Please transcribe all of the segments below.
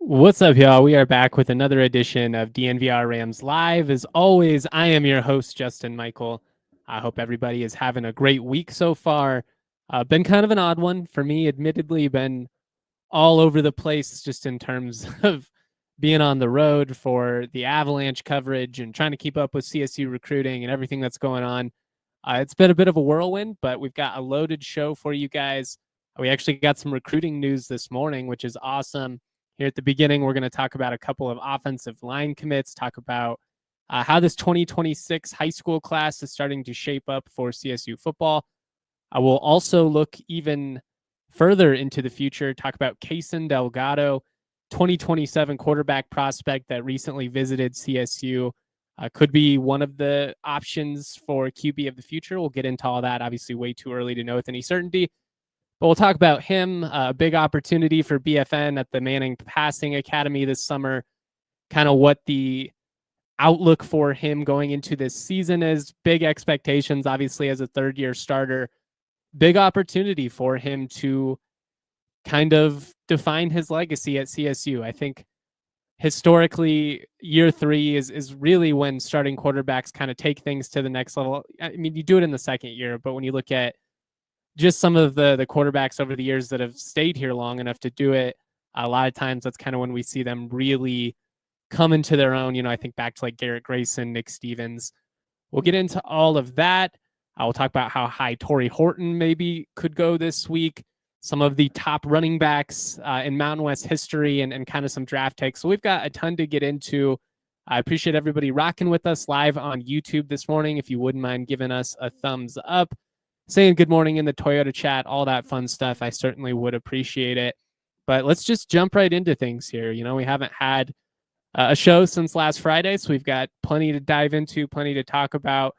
What's up, y'all? We are back with another edition of DNVR Rams Live. As always, I am your host, Justin Michael. I hope everybody is having a great week so far. Been kind of an odd one for me, admittedly, been all over the place just in terms of being on the road for the Avalanche coverage and trying to keep up with CSU recruiting and everything that's going on. It's been a bit of a whirlwind, but we've got a loaded show for you guys. We actually got some recruiting news this morning, which is awesome. Here at the beginning, we're going to talk about a couple of offensive line commits, talk about how this 2026 high school class is starting to shape up for CSU football. I will also look even further into the future, talk about Kaysen Delgado, 2027 quarterback prospect that recently visited CSU. Could be one of the options for QB of the future. We'll get into all that. Obviously, way too early to know with any certainty. But we'll talk about him, a big opportunity for BFN at the Manning Passing Academy this summer, kind of what the outlook for him going into this season is. Big expectations, obviously, as a third-year starter. Big opportunity for him to kind of define his legacy at CSU. I think historically, year three is really when starting quarterbacks kind of take things to the next level. I mean, you do it in the second year, but when you look at just some of the quarterbacks over the years that have stayed here long enough to do it, a lot of times that's kind of when we see them really come into their own. You know, I think back to like Garrett Grayson, Nick Stevens. We'll get into all of that. I will talk about how high Tory Horton maybe could go this week, some of the top running backs in Mountain West history, and kind of some draft takes. So we've got a ton to get into. I appreciate everybody rocking with us live on YouTube this morning. If you wouldn't mind giving us a thumbs up, saying good morning in the Toyota chat, all that fun stuff, I certainly would appreciate it. But let's just jump right into things here. You know, we haven't had a show since last Friday, so we've got plenty to dive into, plenty to talk about.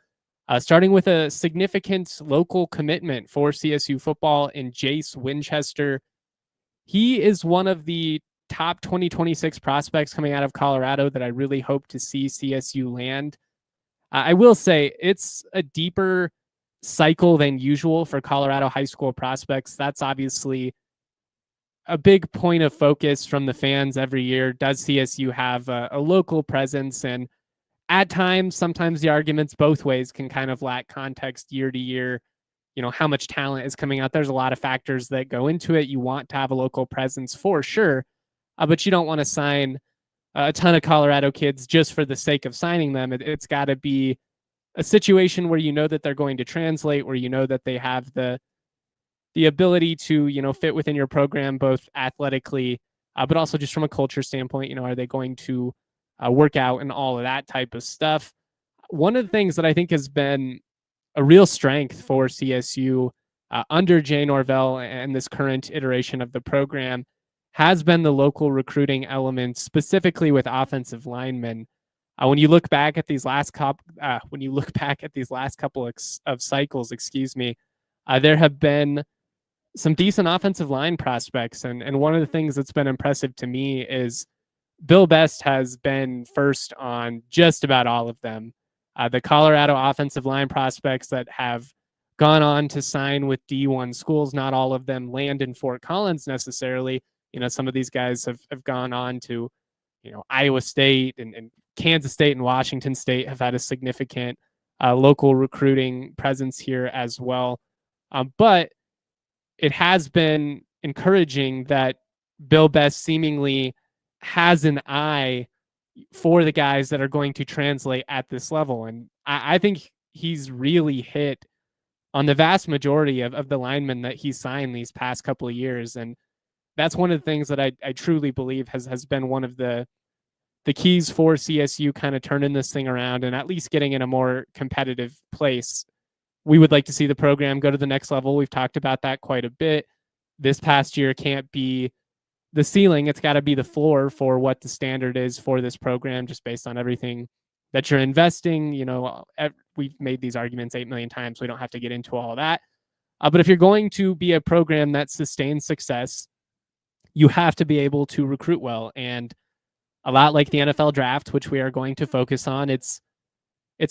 Starting with a significant local commitment for CSU football in Jace Winchester. He is one of the top 2026 prospects coming out of Colorado that I really hope to see CSU land. I will say it's a deeper cycle than usual for Colorado high school prospects. That's obviously a big point of focus from the fans every year. Does CSU have a local presence? And at times, sometimes the arguments both ways can kind of lack context year to year. You know, how much talent is coming out. There's a lot of factors that go into it. You want to have a local presence for sure, but you don't want to sign a ton of Colorado kids just for the sake of signing them. It's got to be a situation where you know that they're going to translate, where you know that they have the ability to, you know, fit within your program, both athletically, but also just from a culture standpoint. You know, are they going to work out and all of that type of stuff? One of the things that I think has been a real strength for CSU under Jay Norvell and this current iteration of the program has been the local recruiting element, specifically with offensive linemen. When you look back at these last couple of cycles, there have been some decent offensive line prospects, and one of the things that's been impressive to me is Bill Best has been first on just about all of them. The Colorado offensive line prospects that have gone on to sign with D1 schools, not all of them land in Fort Collins necessarily. You know, some of these guys have gone on to, you know, Iowa State and Kansas State and Washington State have had a significant local recruiting presence here as well. But it has been encouraging that Bill Best seemingly has an eye for the guys that are going to translate at this level. And I think he's really hit on the vast majority of the linemen that he's signed these past couple of years. And that's one of the things that I truly believe has been one of the keys for CSU kind of turning this thing around and at least getting in a more competitive place. we would like to see the program go to the next level. We've talked about that quite a bit. This past year can't be the ceiling. It's got to be the floor for what the standard is for this program, just based on everything that you're investing. We've made these arguments 8 million times. So we don't have to get into all that. But if you're going to be a program that sustains success, you have to be able to recruit well. And a lot like the NFL draft, which we are going to focus on, it's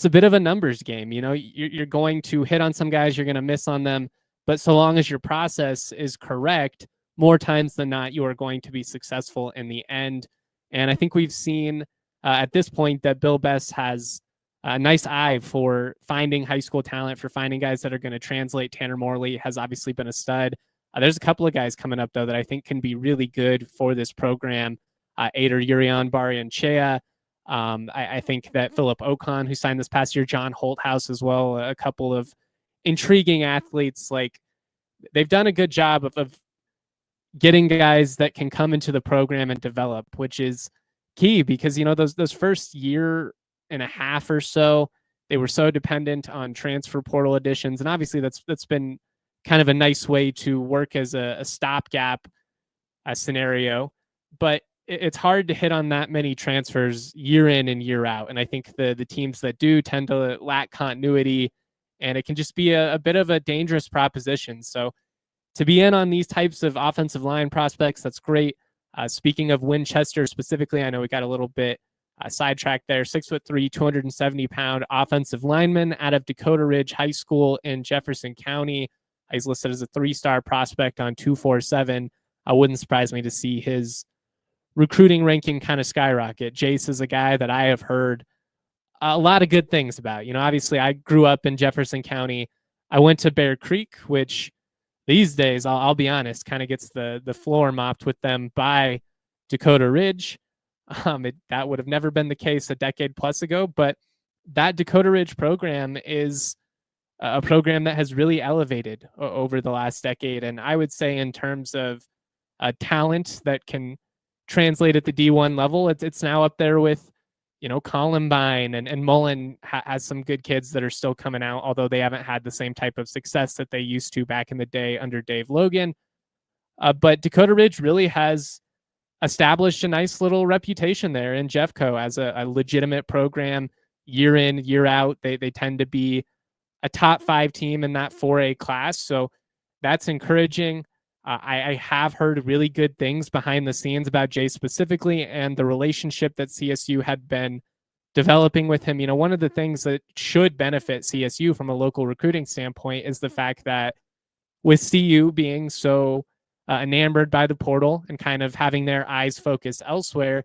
a bit of a numbers game. You're going to hit on some guys, you're going to miss on them, but so long as your process is correct, more times than not, you are going to be successful in the end. And I think we've seen at this point that Bill Best has a nice eye for finding high school talent, for finding guys that are going to translate. Tanner Morley has obviously been a stud. There's a couple of guys coming up, though, that I think can be really good for this program. Ader Urion Barrienchea. I think that Philip Ocon, who signed this past year, John Holthouse as well, a couple of intriguing athletes. Like, they've done a good job of getting guys that can come into the program and develop, which is key because, those first year and a half or so, they were so dependent on transfer portal additions. And obviously that's been kind of a nice way to work as a stopgap scenario. But it's hard to hit on that many transfers year in and year out. And I think the teams that do tend to lack continuity, and it can just be a bit of a dangerous proposition. So to be in on these types of offensive line prospects, that's great. Speaking of Winchester specifically, I know we got a little bit sidetracked there. 6'3", 270-pound offensive lineman out of Dakota Ridge High School in Jefferson County. He's listed as a 3-star prospect on 247. Wouldn't surprise me to see his recruiting ranking kind of skyrocket. Jace is a guy that I have heard a lot of good things about. Obviously I grew up in Jefferson County. I went to Bear Creek, which these days, I'll be honest, kind of gets the floor mopped with them by Dakota Ridge. That would have never been the case a decade plus ago, but that Dakota Ridge program is a program that has really elevated over the last decade. And I would say in terms of talent that can translate at the D1 level, it's now up there with, Columbine, and Mullen has some good kids that are still coming out, although they haven't had the same type of success that they used to back in the day under Dave Logan. But Dakota Ridge really has established a nice little reputation there in Jeffco as a legitimate program year in, year out. They tend to be a top 5 team in that 4A class. So that's encouraging. I have heard really good things behind the scenes about Jay specifically, and the relationship that CSU had been developing with him. One of the things that should benefit CSU from a local recruiting standpoint is the fact that with CU being so enamored by the portal and kind of having their eyes focused elsewhere,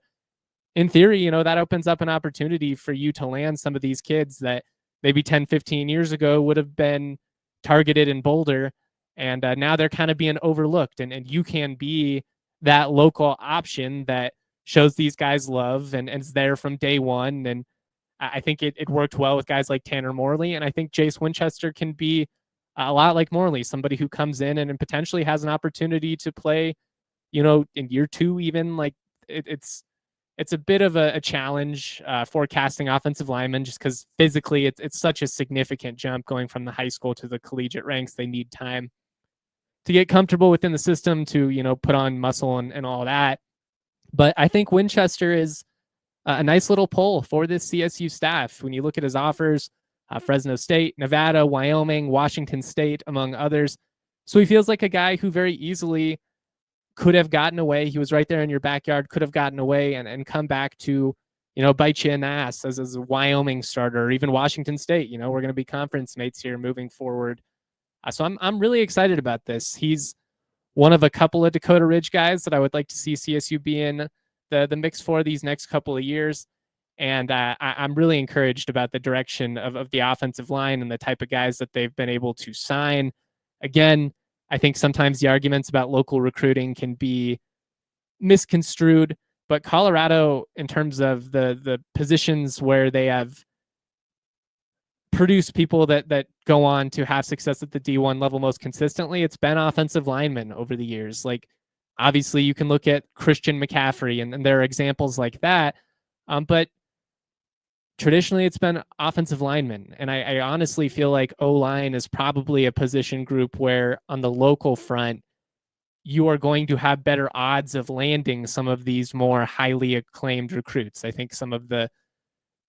in theory, that opens up an opportunity for you to land some of these kids that maybe 10, 15 years ago would have been targeted in Boulder. And now they're kind of being overlooked, and you can be that local option that shows these guys love and is there from day one. And I think it worked well with guys like Tanner Morley. And I think Jace Winchester can be a lot like Morley, somebody who comes in and potentially has an opportunity to play, in year 2, even. Like it's a bit of a challenge forecasting offensive linemen, just because physically it's such a significant jump going from the high school to the collegiate ranks. They need time to get comfortable within the system, to, put on muscle and all that. But I think Winchester is a nice little pull for this CSU staff. When you look at his offers, Fresno State, Nevada, Wyoming, Washington State, among others. So he feels like a guy who very easily could have gotten away. He was right there in your backyard, could have gotten away and come back to, bite you in the ass as a Wyoming starter, or even Washington State. We're going to be conference mates here moving forward. So I'm really excited about this. He's one of a couple of Dakota Ridge guys that I would like to see CSU be in the mix for these next couple of years. And I'm really encouraged about the direction of the offensive line and the type of guys that they've been able to sign. Again, I think sometimes the arguments about local recruiting can be misconstrued, but Colorado, in terms of the positions where they have produce people that go on to have success at the D1 level most consistently, it's been offensive linemen over the years. Like, obviously you can look at Christian McCaffrey and there are examples like that. But traditionally it's been offensive linemen. And I honestly feel like O-line is probably a position group where on the local front, you are going to have better odds of landing some of these more highly acclaimed recruits. I think some of the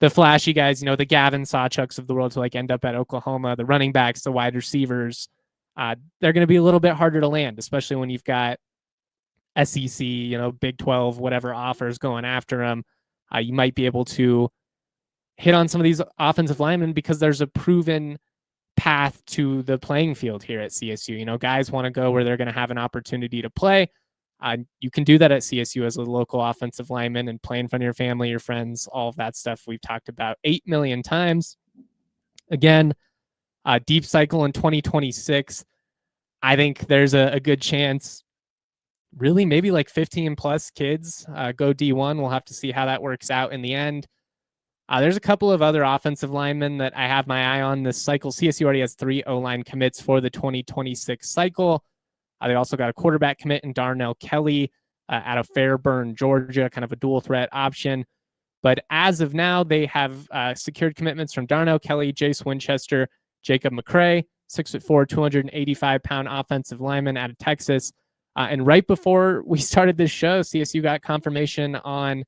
flashy guys, the Gavin Sawchucks of the world to like end up at Oklahoma, the running backs, the wide receivers, they're going to be a little bit harder to land, especially when you've got SEC, Big 12, whatever offers going after them. You might be able to hit on some of these offensive linemen because there's a proven path to the playing field here at CSU. Guys want to go where they're going to have an opportunity to play. You can do that at CSU as a local offensive lineman and play in front of your family, your friends, all of that stuff we've talked about 8 million times. Again, deep cycle in 2026. I think there's a good chance, really maybe like 15 plus kids go D1. We'll have to see how that works out in the end. There's a couple of other offensive linemen that I have my eye on this cycle. CSU already has 3 O-line commits for the 2026 cycle. They also got a quarterback commit in Darnell Kelly out of Fairburn, Georgia, kind of a dual threat option. But as of now, they have secured commitments from Darnell Kelly, Jace Winchester, Jacob McCray, 6'4", 285-pound offensive lineman out of Texas. And right before we started this show, CSU got confirmation on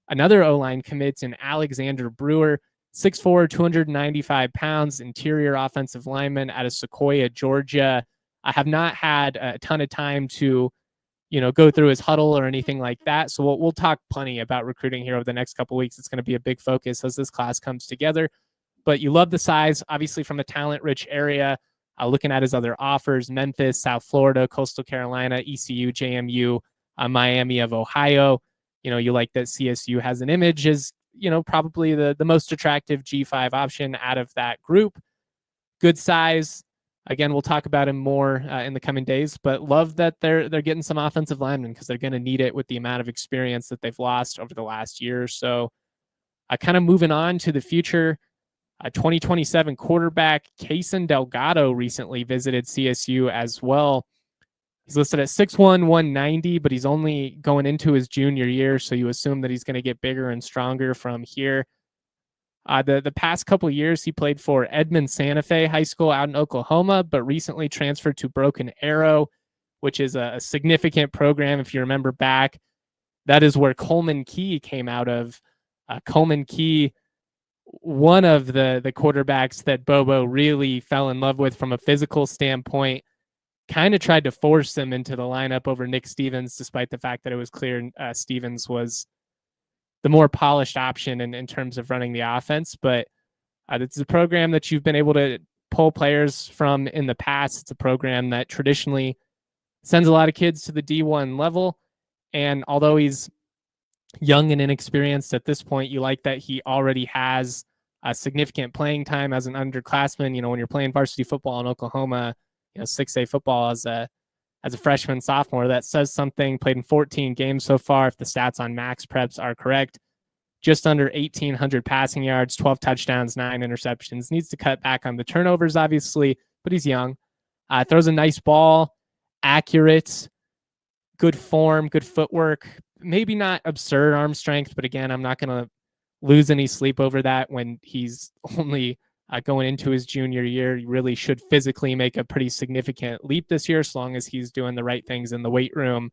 another O-line commit in Alexander Brewer, 6'4", 295 pounds, interior offensive lineman out of Sequoia, Georgia. I have not had a ton of time to, go through his huddle or anything like that. So we'll talk plenty about recruiting here over the next couple of weeks. It's going to be a big focus as this class comes together. But you love the size, obviously from a talent-rich area. Looking at his other offers, Memphis, South Florida, Coastal Carolina, ECU, JMU, Miami of Ohio. You like that CSU has an image as, probably the most attractive G5 option out of that group. Good size. Again, we'll talk about him more in the coming days, but love that they're getting some offensive linemen because they're going to need it with the amount of experience that they've lost over the last year or so. Kind of moving on to the future, 2027 quarterback Kaysen Delgado recently visited CSU as well. He's listed at 6'1", 190, but he's only going into his junior year, so you assume that he's going to get bigger and stronger from here. The past couple of years, he played for Edmond Santa Fe High School out in Oklahoma, but recently transferred to Broken Arrow, which is a significant program. If you remember back, that is where Coleman Key came out of. Coleman Key, one of the quarterbacks that Bobo really fell in love with from a physical standpoint, kind of tried to force him into the lineup over Nick Stevens, despite the fact that it was clear Stevens was the more polished option in terms of running the offense. But it's a program that you've been able to pull players from in the past. It's a program that traditionally sends a lot of kids to the D1 level. And although he's young and inexperienced at this point, you like that he already has a significant playing time as an underclassman. When you're playing varsity football in Oklahoma, 6A football as a freshman, sophomore, that says something. Played in 14 games so far, if the stats on Max Preps are correct. Just under 1,800 passing yards, 12 touchdowns, 9 interceptions. Needs to cut back on the turnovers, obviously, but he's young. Throws a nice ball, accurate, good form, good footwork. Maybe not absurd arm strength, but again, I'm not going to lose any sleep over that when he's only going into his junior year. He really should physically make a pretty significant leap this year, as long as he's doing the right things in the weight room.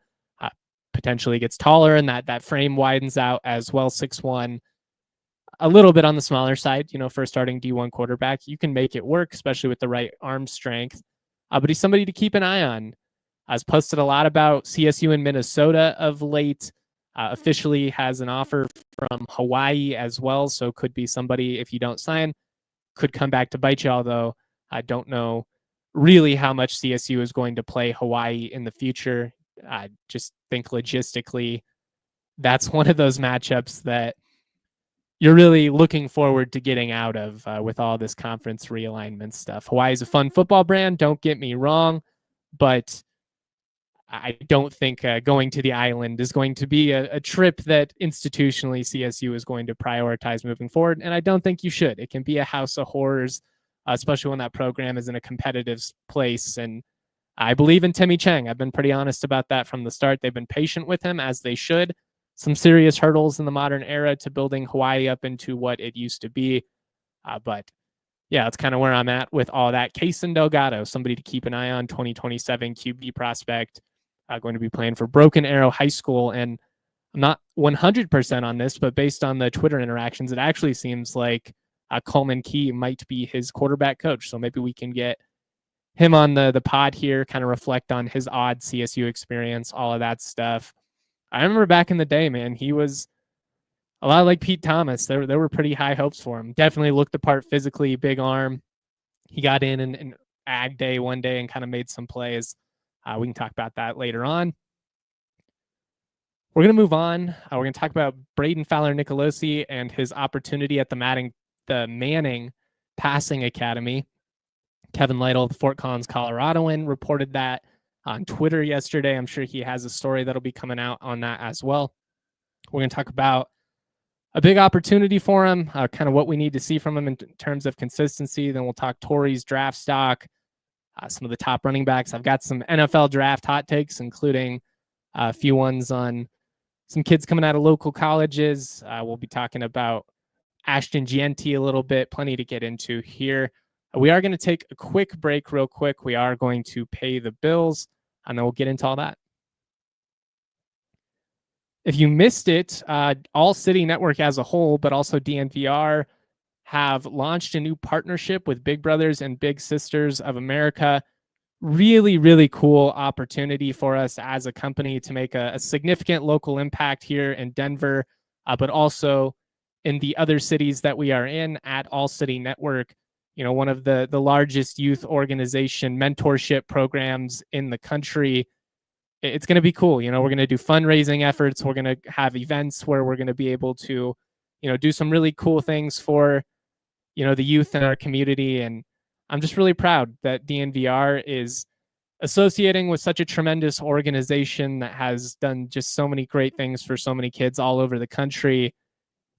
Potentially gets taller, and that frame widens out as well. 6'1", a little bit on the smaller side, for a starting D1 quarterback. You can make it work, especially with the right arm strength. But he's somebody to keep an eye on. Has posted a lot about CSU in Minnesota of late. Officially has an offer from Hawaii as well, so could be somebody, if you don't sign, could come back to bite you, although I don't know really how much CSU is going to play Hawaii in the future. I just think logistically, that's one of those matchups that you're really looking forward to getting out of with all this conference realignment stuff. Hawaii is a fun football brand, don't get me wrong, but I don't think going to the island is going to be a trip that institutionally CSU is going to prioritize moving forward, and I don't think you should. It can be a house of horrors, especially when that program is in a competitive place, and I believe in Timmy Chang. I've been pretty honest about that from the start. They've been patient with him, as they should. some serious hurdles in the modern era to building Hawaii up into what it used to be. But yeah, that's kind of where I'm at with all that. Kaysen Delgado, somebody to keep an eye on, 2027 QB prospect, going to be playing for Broken Arrow High School. And I'm not 100% on this, but based on the Twitter interactions, it actually seems like Coleman Key might be his quarterback coach. So maybe we can get him on the pod here, kind of reflect on his odd CSU experience, all of that stuff. I remember back in the day, man, he was a lot like Pete Thomas. There were pretty high hopes for him. Definitely looked the part physically, big arm. He got in Ag Day one day and kind of made some plays. We can talk about that later on. We're going to move on. We're going to talk about Brayden Fowler-Nicolosi and his opportunity at the Manning Passing Academy. Kevin Lytle, the Fort Collins, Coloradoan, reported that on Twitter yesterday. I'm sure he has a story that'll be coming out on that as well. We're going to talk about a big opportunity for him, kind of what we need to see from him in terms of consistency. Then we'll talk Tory's draft stock, some of the top running backs. I've got some NFL draft hot takes, including a few ones on some kids coming out of local colleges. We'll be talking about Ashton Jeanty a little bit, plenty to get into here. We are going to take a quick break real quick. We are going to pay the bills, and then we'll get into all that. If you missed it, ALLCITY Network as a whole, but also DNVR, have launched a new partnership with Big Brothers and Big Sisters of America. Really, really cool opportunity for us as a company to make a significant local impact here in Denver, but also in the other cities that we are in at ALLCITY Network. You know, one of the largest youth organization mentorship programs in the country. It's going to be cool. You know, we're going to do fundraising efforts. We're going to have events where we're going to be able to, you know, do some really cool things for, you know, the youth in our community. And I'm just really proud that DNVR is associating with such a tremendous organization that has done just so many great things for so many kids all over the country.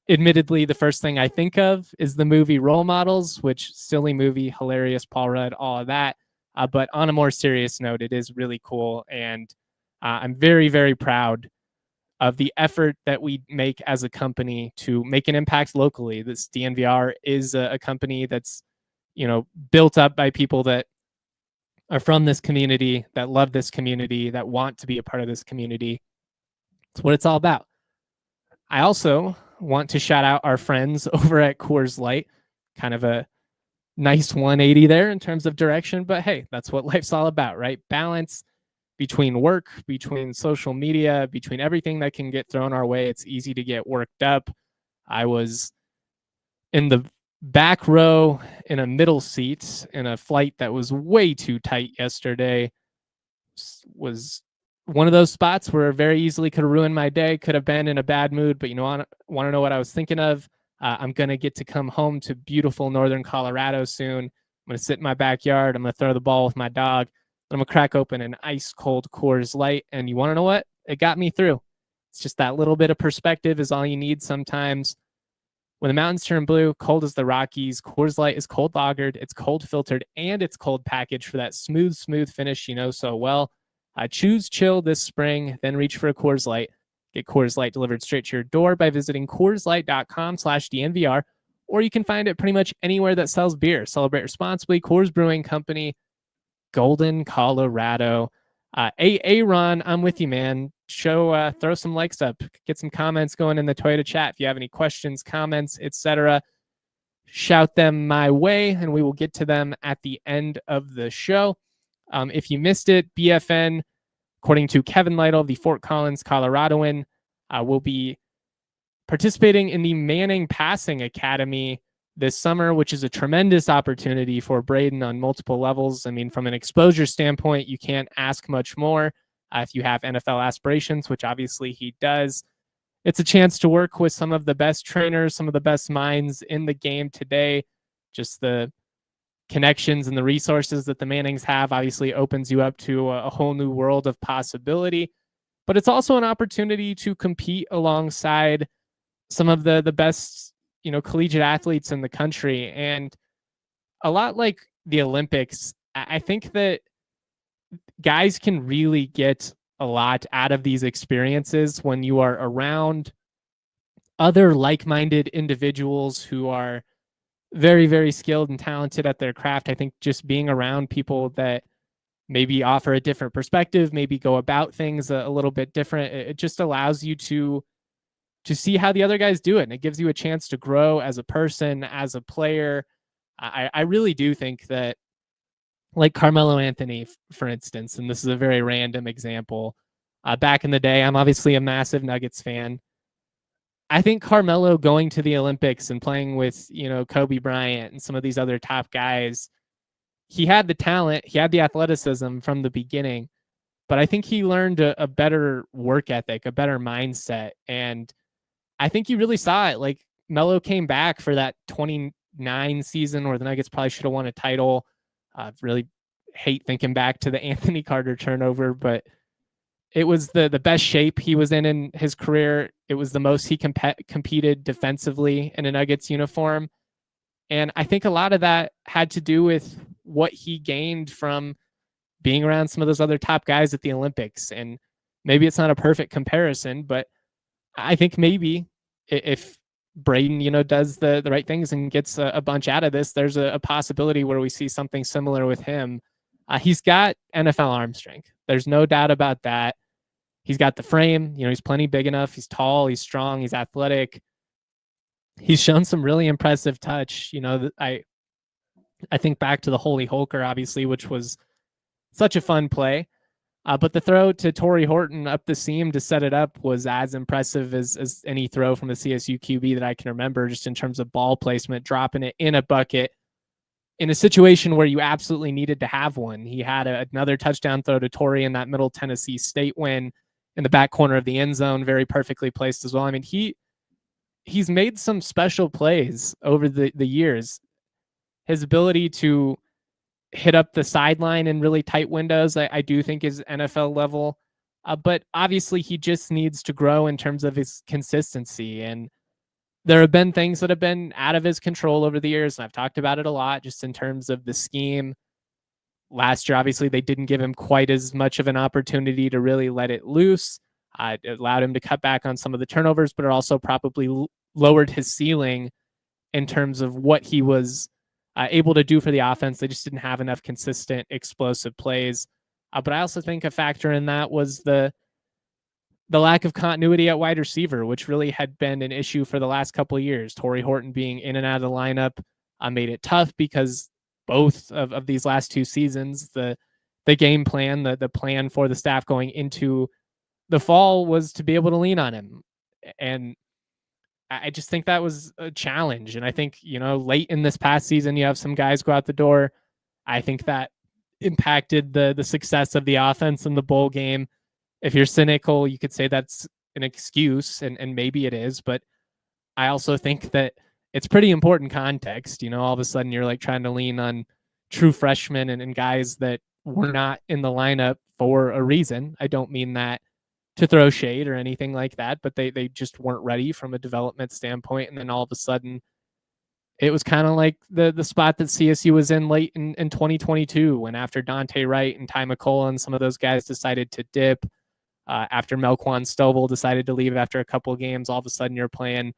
Admittedly, the first thing I think of is the movie Role Models, which silly movie, hilarious, Paul Rudd, all of that. But on a more serious note, it is really cool. And I'm very, very proud of the effort that we make as a company to make an impact locally. This DNVR is a company that's, you know, built up by people that are from this community, that love this community, that want to be a part of this community. It's what it's all about. I also want to shout out our friends over at Coors Light. Kind of a nice 180 there in terms of direction, but hey, that's what life's all about, right? Balance between work, between social media, between everything that can get thrown our way. It's easy to get worked up. I was in the back row in a middle seat in a flight that was way too tight yesterday. Was one of those spots where very easily could have ruined my day, could have been in a bad mood, but you know, I want to know what I was thinking of. I'm going to get to come home to beautiful northern Colorado soon. I'm going to sit in my backyard. I'm going to throw the ball with my dog. I'm going to crack open an ice cold Coors Light. And you want to know what? It got me through. It's just that little bit of perspective is all you need sometimes. When the mountains turn blue, cold as the Rockies, Coors Light is cold lagered, it's cold filtered, and it's cold packaged for that smooth finish you know so well. Choose chill this spring, then reach for a Coors Light. Get Coors Light delivered straight to your door by visiting CoorsLight.com/DNVR, or you can find it pretty much anywhere that sells beer. Celebrate responsibly. Coors Brewing Company, Golden, Colorado. Ron, I'm with you, man. Throw some likes up, get some comments going in the Toyota chat. If you have any questions, comments, etc., shout them my way, and we will get to them at the end of the show. If you missed it, BFN, according to Kevin Lytle, the Fort Collins, Coloradoan, will be participating in the Manning Passing Academy this summer, which is a tremendous opportunity for Brayden on multiple levels. I mean, from an exposure standpoint, you can't ask much more. If you have NFL aspirations, which obviously he does, it's a chance to work with some of the best trainers, some of the best minds in the game today. Just the connections and the resources that the Mannings have obviously opens you up to a whole new world of possibility. But it's also an opportunity to compete alongside some of the best, you know, collegiate athletes in the country. And a lot like the Olympics, I think that guys can really get a lot out of these experiences when you are around other like-minded individuals who are very, very skilled and talented at their craft. I think just being around people that maybe offer a different perspective, maybe go about things a little bit different, it just allows you to see how the other guys do it. And it gives you a chance to grow as a person, as a player. I really do think that, like Carmelo Anthony, for instance, and this is a very random example, back in the day, I'm obviously a massive Nuggets fan. I think Carmelo going to the Olympics and playing with, Kobe Bryant and some of these other top guys, he had the talent, he had the athleticism from the beginning, but I think he learned a better work ethic, a better mindset. And I think you really saw it. Like, Melo came back for that 29 season where the Nuggets probably should have won a title. Really hate thinking back to the Anthony Carter turnover, but it was the best shape he was in his career. It was the most he competed defensively in a Nuggets uniform. And I think a lot of that had to do with what he gained from being around some of those other top guys at the Olympics. And maybe it's not a perfect comparison, but I think maybe if Brayden, does the right things and gets a bunch out of this, there's a possibility where we see something similar with him. He's got NFL arm strength. There's no doubt about that. He's got the frame. He's plenty big enough. He's tall. He's strong. He's athletic. He's shown some really impressive touch. I think back to the Holy Holker, obviously, which was such a fun play. But the throw to Tory Horton up the seam to set it up was as impressive as any throw from a CSU QB that I can remember, just in terms of ball placement, dropping it in a bucket in a situation where you absolutely needed to have one. He had another touchdown throw to Tory in that Middle Tennessee State win in the back corner of the end zone, very perfectly placed as well. I mean, he's made some special plays over the years. His ability to hit up the sideline in really tight windows, I do think is NFL level. But obviously he just needs to grow in terms of his consistency. And there have been things that have been out of his control over the years. And I've talked about it a lot, just in terms of the scheme. Last year, obviously, they didn't give him quite as much of an opportunity to really let it loose. It allowed him to cut back on some of the turnovers, but it also probably lowered his ceiling in terms of what he was able to do for the offense. They just didn't have enough consistent, explosive plays. But I also think a factor in that was the lack of continuity at wide receiver, which really had been an issue for the last couple of years. Tory Horton being in and out of the lineup made it tough, because both of these last two seasons, the game plan, the plan for the staff going into the fall was to be able to lean on him. And I just think that was a challenge. And I think, late in this past season, you have some guys go out the door. I think that impacted the success of the offense in the bowl game. If you're cynical, you could say that's an excuse, and maybe it is, but I also think that it's pretty important context. All of a sudden you're like trying to lean on true freshmen and guys that were not in the lineup for a reason. I don't mean that to throw shade or anything like that, but they just weren't ready from a development standpoint. And then all of a sudden it was kind of like the spot that CSU was in late in 2022, when after Dante Wright and Ty McCullough, some of those guys decided to dip, after Melquan Stovall decided to leave after a couple of games, all of a sudden you're playing,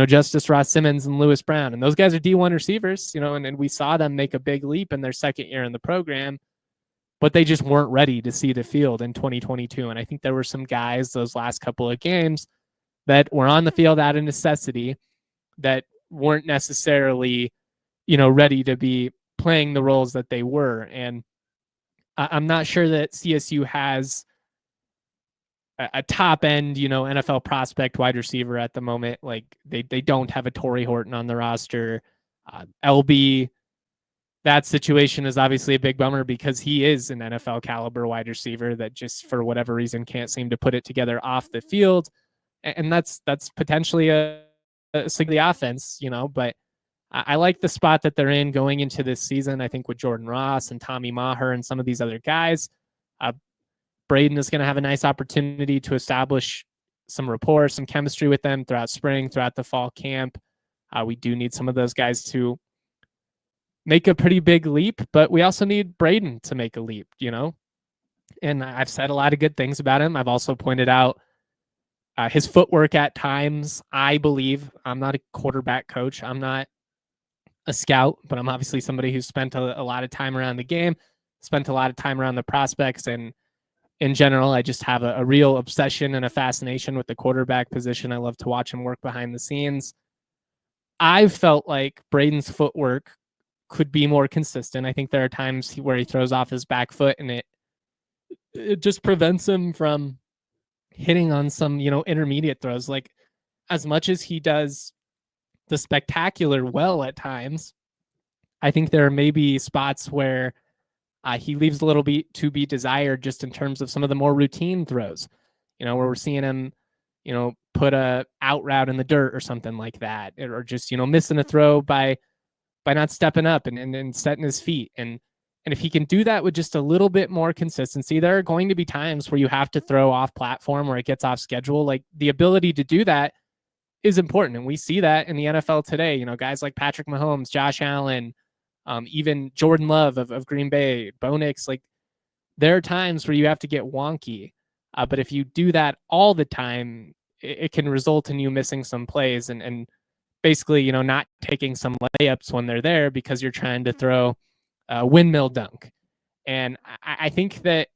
Justice Ross Simmons and Lewis Brown. And those guys are D1 receivers, and we saw them make a big leap in their second year in the program, but they just weren't ready to see the field in 2022. And I think there were some guys those last couple of games that were on the field out of necessity that weren't necessarily, ready to be playing the roles that they were. And I'm not sure that CSU has a top end, NFL prospect wide receiver at the moment. Like they don't have a Tory Horton on the roster. LB, that situation is obviously a big bummer, because he is an NFL caliber wide receiver that just for whatever reason can't seem to put it together off the field. And that's potentially a the offense, but I like the spot that they're in going into this season. I think with Jordan Ross and Tommy Maher and some of these other guys, Brayden is going to have a nice opportunity to establish some rapport, some chemistry with them throughout spring, throughout the fall camp. We do need some of those guys to make a pretty big leap, but we also need Brayden to make a leap, and I've said a lot of good things about him. I've also pointed out his footwork at times. I believe, I'm not a quarterback coach, I'm not a scout, but I'm obviously somebody who's spent a lot of time around the game, spent a lot of time around the prospects, and in general, I just have a real obsession and a fascination with the quarterback position. I love to watch him work behind the scenes. I've felt like Brayden's footwork could be more consistent. I think there are times where he throws off his back foot and it just prevents him from hitting on some, intermediate throws. Like, as much as he does the spectacular well at times, I think there are maybe spots where he leaves a little bit to be desired just in terms of some of the more routine throws, where we're seeing him, put a out route in the dirt or something like that, or just, missing a throw by not stepping up and setting his feet. And if he can do that with just a little bit more consistency, there are going to be times where you have to throw off platform, where it gets off schedule. Like, the ability to do that is important. And we see that in the NFL today, guys like Patrick Mahomes, Josh Allen, even Jordan Love of Green Bay, Bo Nix. Like, there are times where you have to get wonky. But if you do that all the time, it can result in you missing some plays and basically, not taking some layups when they're there because you're trying to throw a windmill dunk. And I think that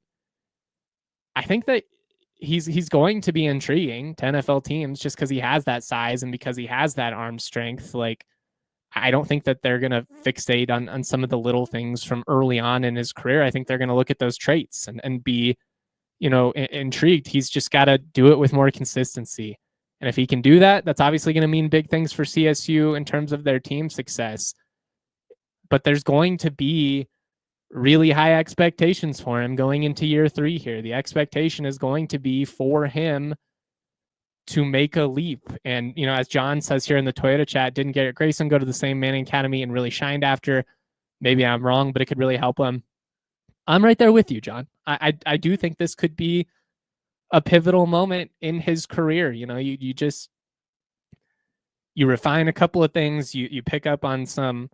he's going to be intriguing to NFL teams just because he has that size and because he has that arm strength. Like, I don't think that they're going to fixate on some of the little things from early on in his career. I think they're going to look at those traits and be, intrigued. He's just got to do it with more consistency. And if he can do that, that's obviously going to mean big things for CSU in terms of their team success. But there's going to be really high expectations for him going into year 3 here. The expectation is going to be for him to make a leap. And, as John says here in the Toyota chat, didn't Garrett Grayson go to the same Manning Academy and really shined after? Maybe I'm wrong, but it could really help him. I'm right there with you, John. I do think this could be a pivotal moment in his career. You refine a couple of things, you pick up on some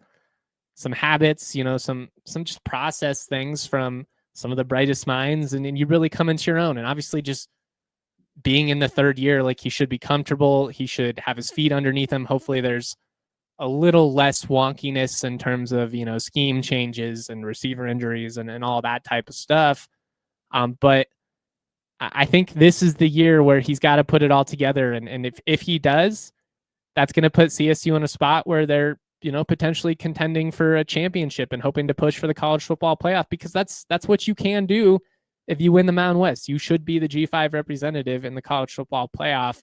habits, some just process things from some of the brightest minds, and you really come into your own. And obviously, just being in the 3rd year, like, he should be comfortable. He should have his feet underneath him. Hopefully there's a little less wonkiness in terms of, scheme changes and receiver injuries and all that type of stuff. But I think this is the year where he's got to put it all together. And if he does, that's going to put CSU in a spot where they're, potentially contending for a championship and hoping to push for the college football playoff, because that's what you can do. If you win the Mountain West, you should be the G5 representative in the college football playoff.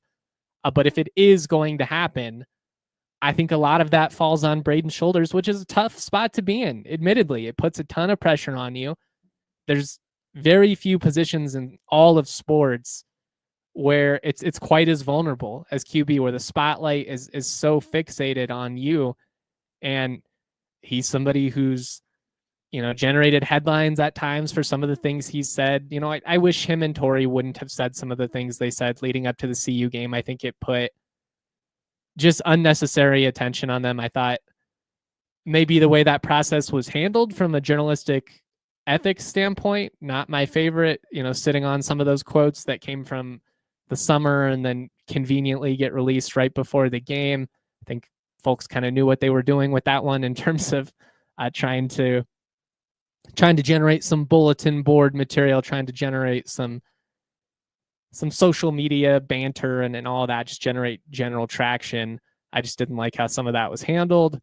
But if it is going to happen, I think a lot of that falls on Brayden's shoulders, which is a tough spot to be in. Admittedly, it puts a ton of pressure on you. There's very few positions in all of sports where it's quite as vulnerable as QB, where the spotlight is so fixated on you. And he's somebody who's, generated headlines at times for some of the things he's said. I wish him and Tory wouldn't have said some of the things they said leading up to the CU game. I think it put just unnecessary attention on them. I thought maybe the way that process was handled from a journalistic ethics standpoint, not my favorite, sitting on some of those quotes that came from the summer and then conveniently get released right before the game. I think folks kind of knew what they were doing with that one in terms of trying to generate some bulletin board material, trying to generate some social media banter and all that, just generate general traction. I just didn't like how some of that was handled.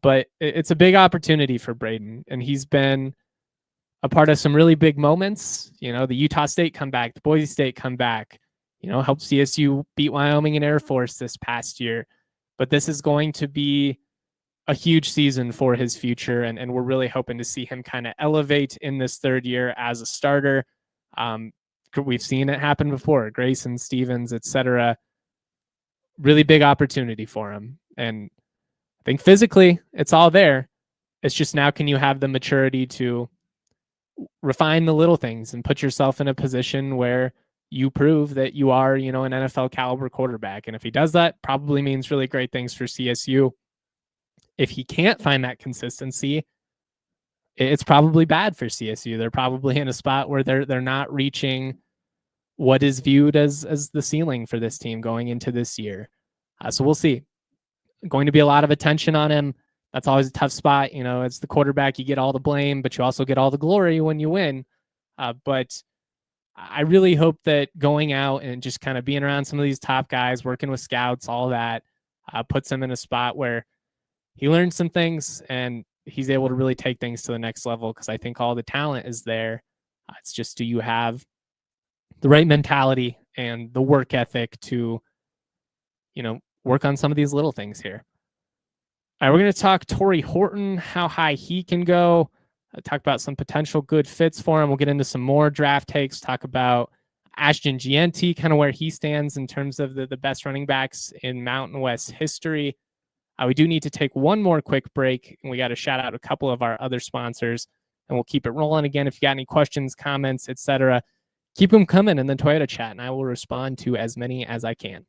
But it's a big opportunity for Brayden, and he's been a part of some really big moments. The Utah State comeback, the Boise State comeback, helped CSU beat Wyoming and Air Force this past year. But this is going to be a huge season for his future, and we're really hoping to see him kind of elevate in this 3rd year as a starter. We've seen it happen before, Grayson, Stevens, etc. Really big opportunity for him. And I think physically it's all there. It's just now, can you have the maturity to refine the little things and put yourself in a position where you prove that you are, an NFL caliber quarterback. And if he does that, probably means really great things for CSU. If he can't find that consistency, it's probably bad for CSU. They're probably in a spot where they're not reaching what is viewed as the ceiling for this team going into this year. So we'll see. Going to be a lot of attention on him. That's always a tough spot. You know, as the quarterback, you get all the blame, but you also get all the glory when you win. But I really hope that going out and just kind of being around some of these top guys, working with scouts, all that, puts him in a spot where he learns some things and he's able to really take things to the next level, because I think all the talent is there. It's just, do you have the right mentality and the work ethic to, you know, work on some of these little things here. All right, we're going to talk Tory Horton, how high he can go, talk about some potential good fits for him. We'll get into some more draft takes, talk about Ashton Jeanty, kind of where he stands in terms of the best running backs in Mountain West history. We do need to take one more quick break, and we got to shout out a couple of our other sponsors, and we'll keep it rolling. Again, if you got any questions, comments, etc., keep them coming in the Toyota chat, and I will respond to as many as I can.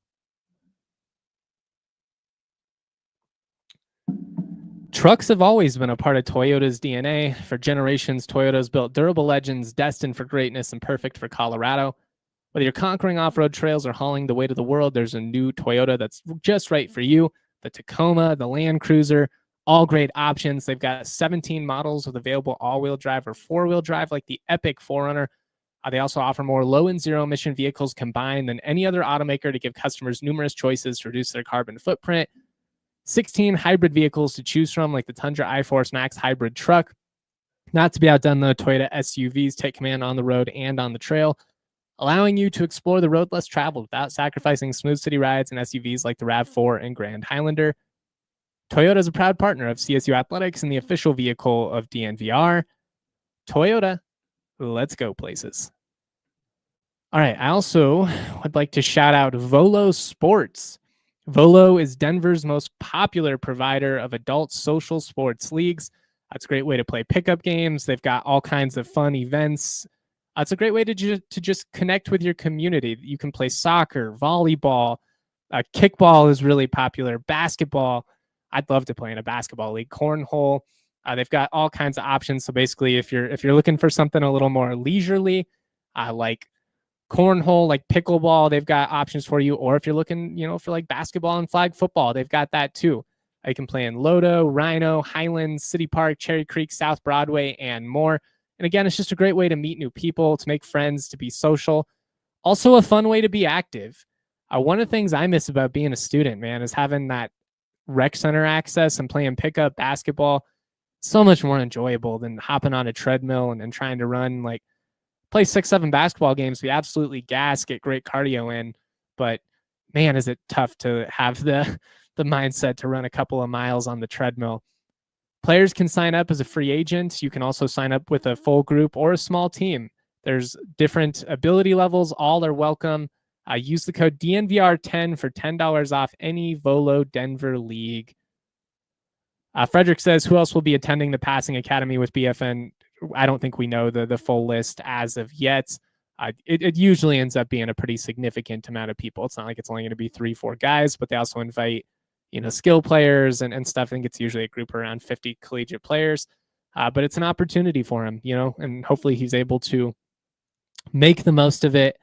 Trucks have always been a part of Toyota's DNA. For generations, Toyota's built durable legends destined for greatness and perfect for Colorado. Whether you're conquering off-road trails or hauling the weight of the world, there's a new Toyota that's just right for you. The Tacoma, the Land Cruiser, all great options. They've got 17 models with available all-wheel drive or four-wheel drive, like the Epic 4Runner. They also offer more low and zero-emission vehicles combined than any other automaker to give customers numerous choices to reduce their carbon footprint. 16 hybrid vehicles to choose from, like the Tundra iForce Max hybrid truck. Not to be outdone, though, Toyota SUVs take command on the road and on the trail, allowing you to explore the road less traveled without sacrificing smooth city rides in SUVs like the RAV4 and Grand Highlander. Toyota is a proud partner of CSU Athletics and the official vehicle of DNVR. Toyota, let's go places. All right, I also would like to shout out Volo Sports. Volo is Denver's most popular provider of adult social sports leagues. That's a great way to play pickup games. They've got all kinds of fun events. It's a great way to just connect with your community. You can play soccer, volleyball, kickball is really popular, basketball. I'd love to play in a basketball league, cornhole. They've got all kinds of options. So basically, if you're looking for something a little more leisurely, like cornhole, like pickleball, they've got options for you. Or if you're looking, for like basketball and flag football, they've got that too. You can play in Lodo, Rhino, Highlands, City Park, Cherry Creek, South Broadway, and more. And again, it's just a great way to meet new people, to make friends, to be social. Also a fun way to be active. One of the things I miss about being a student, man, is having that rec center access and playing pickup basketball. So much more enjoyable than hopping on a treadmill and trying to run, like play 6-7 basketball games, be absolutely gassed, get great cardio in. But man, is it tough to have the mindset to run a couple of miles on the treadmill. Players can sign up as a free agent. You can also sign up with a full group or a small team. There's different ability levels. All are welcome. Use the code DNVR10 for $10 off any Volo Denver league. Frederick says, who else will be attending the Passing Academy with BFN? I don't think we know the full list as of yet. It usually ends up being a pretty significant amount of people. It's not like it's only going to be 3-4 guys, but they also invite skill players and stuff. I think it's usually a group around 50 collegiate players, but it's an opportunity for him, and hopefully he's able to make the most of it.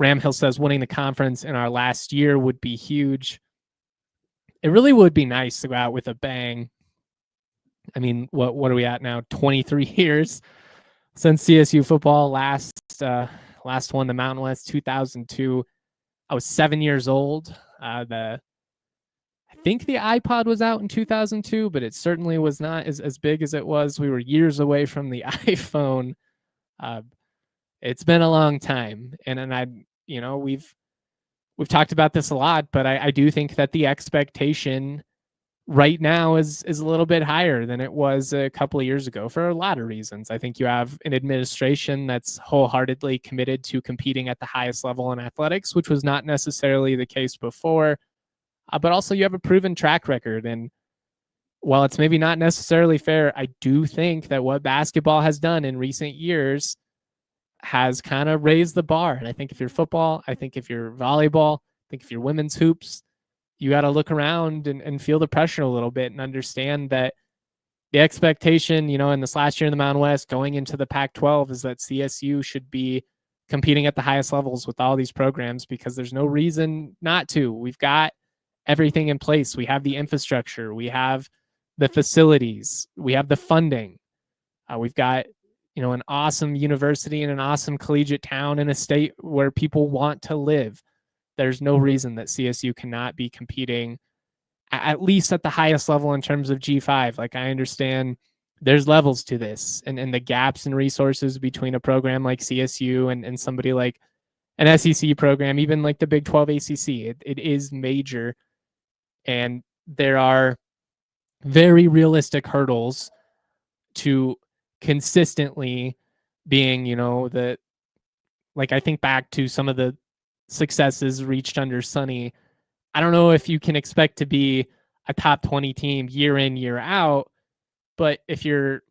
Ramhill says winning the conference in our last year would be huge. It really would be nice to go out with a bang. I mean, what are we at now? 23 years since CSU football last won the Mountain West, 2002. I was 7 years old. I think the iPod was out in 2002, but it certainly was not as big as it was. We were years away from the iPhone. It's been a long time, and we've talked about this a lot, but I do think that the expectation right now is a little bit higher than it was a couple of years ago for a lot of reasons. I think you have an administration that's wholeheartedly committed to competing at the highest level in athletics, which was not necessarily the case before. But also you have a proven track record. And while it's maybe not necessarily fair, I do think that what basketball has done in recent years has kind of raised the bar. And I think if you're football, I think if you're volleyball, I think if you're women's hoops, you got to look around and feel the pressure a little bit and understand that the expectation, in this last year in the Mountain West going into the Pac-12 is that CSU should be competing at the highest levels with all these programs because there's no reason not to. We've got everything in place. We have the infrastructure. We have the facilities. We have the funding. We've got, an awesome university and an awesome collegiate town in a state where people want to live. There's no reason that CSU cannot be competing at least at the highest level in terms of G5. Like, I understand there's levels to this and the gaps in resources between a program like CSU and somebody like an SEC program, even like the Big 12 ACC. It is major. And there are very realistic hurdles to consistently being, I think back to some of the successes reached under Sonny. I don't know if you can expect to be a top 20 team year in, year out, but if you're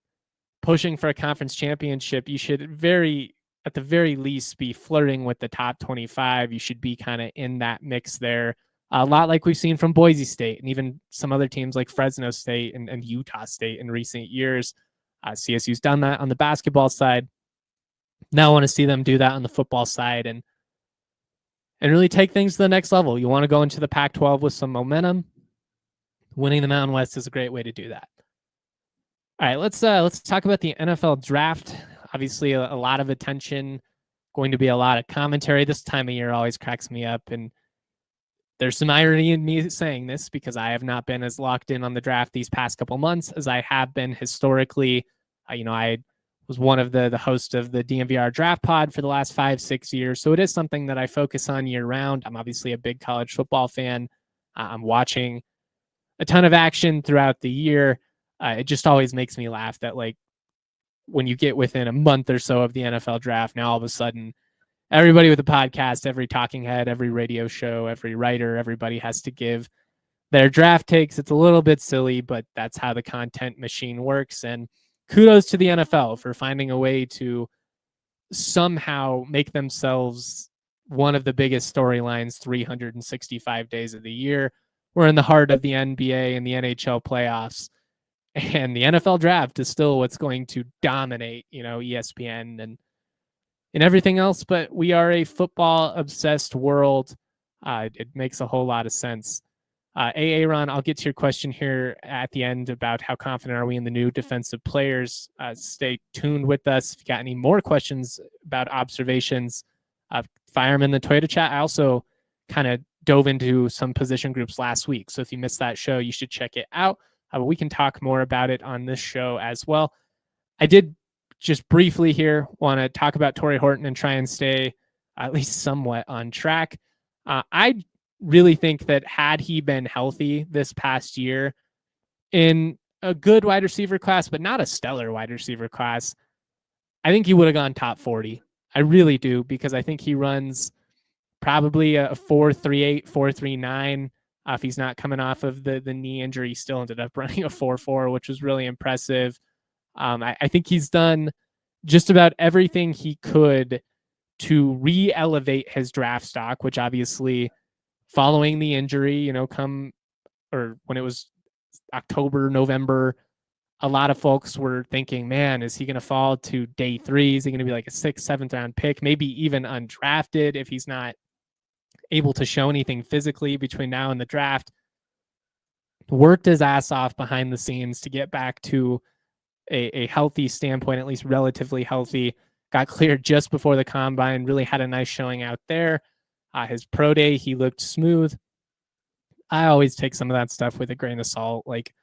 pushing for a conference championship, you should at the very least be flirting with the top 25. You should be kind of in that mix there. A lot like we've seen from Boise State and even some other teams like Fresno State and Utah State in recent years. CSU's done that on the basketball side. Now I want to see them do that on the football side and really take things to the next level. You want to go into the Pac-12 with some momentum. Winning the Mountain West is a great way to do that. All right, let's talk about the NFL draft. Obviously, a lot of attention, going to be a lot of commentary. This time of year always cracks me up, and there's some irony in me saying this because I have not been as locked in on the draft these past couple months as I have been historically. I was one of the hosts of the DNVR draft pod for the last 5-6 years. So it is something that I focus on year round. I'm obviously a big college football fan. I'm watching a ton of action throughout the year. It just always makes me laugh that when you get within a month or so of the NFL draft, now all of a sudden everybody with a podcast, every talking head, every radio show, every writer, everybody has to give their draft takes. It's a little bit silly, but that's how the content machine works. And kudos to the NFL for finding a way to somehow make themselves one of the biggest storylines 365 days of the year. We're in the heart of the NBA and the NHL playoffs, and the NFL draft is still what's going to dominate, ESPN and everything else. But we are a football obsessed world. It makes a whole lot of sense. Aaron, I'll get to your question here at the end about how confident are we in the new defensive players. Stay tuned with us. If you got any more questions about observations, fire them in the Twitter chat. I also kind of dove into some position groups last week. So if you missed that show, you should check it out. But we can talk more about it on this show as well. I did just briefly here want to talk about Tory Horton and try and stay at least somewhat on track. I really think that had he been healthy this past year in a good wide receiver class, but not a stellar wide receiver class, I think he would have gone top 40. I really do, because I think he runs probably a 4.38, 4.39. If he's not coming off of the knee injury, he still ended up running a 4.4, which was really impressive. I think he's done just about everything he could to re-elevate his draft stock, which obviously following the injury, when it was October, November, a lot of folks were thinking, man, is he going to fall to day 3? Is he going to be like a 6th, 7th round pick, maybe even undrafted if he's not able to show anything physically between now and the draft? Worked his ass off behind the scenes to get back to a healthy standpoint, at least relatively healthy. Got cleared just before the combine, really had a nice showing out there. His pro day, he looked smooth. I always take some of that stuff with a grain of salt. Like,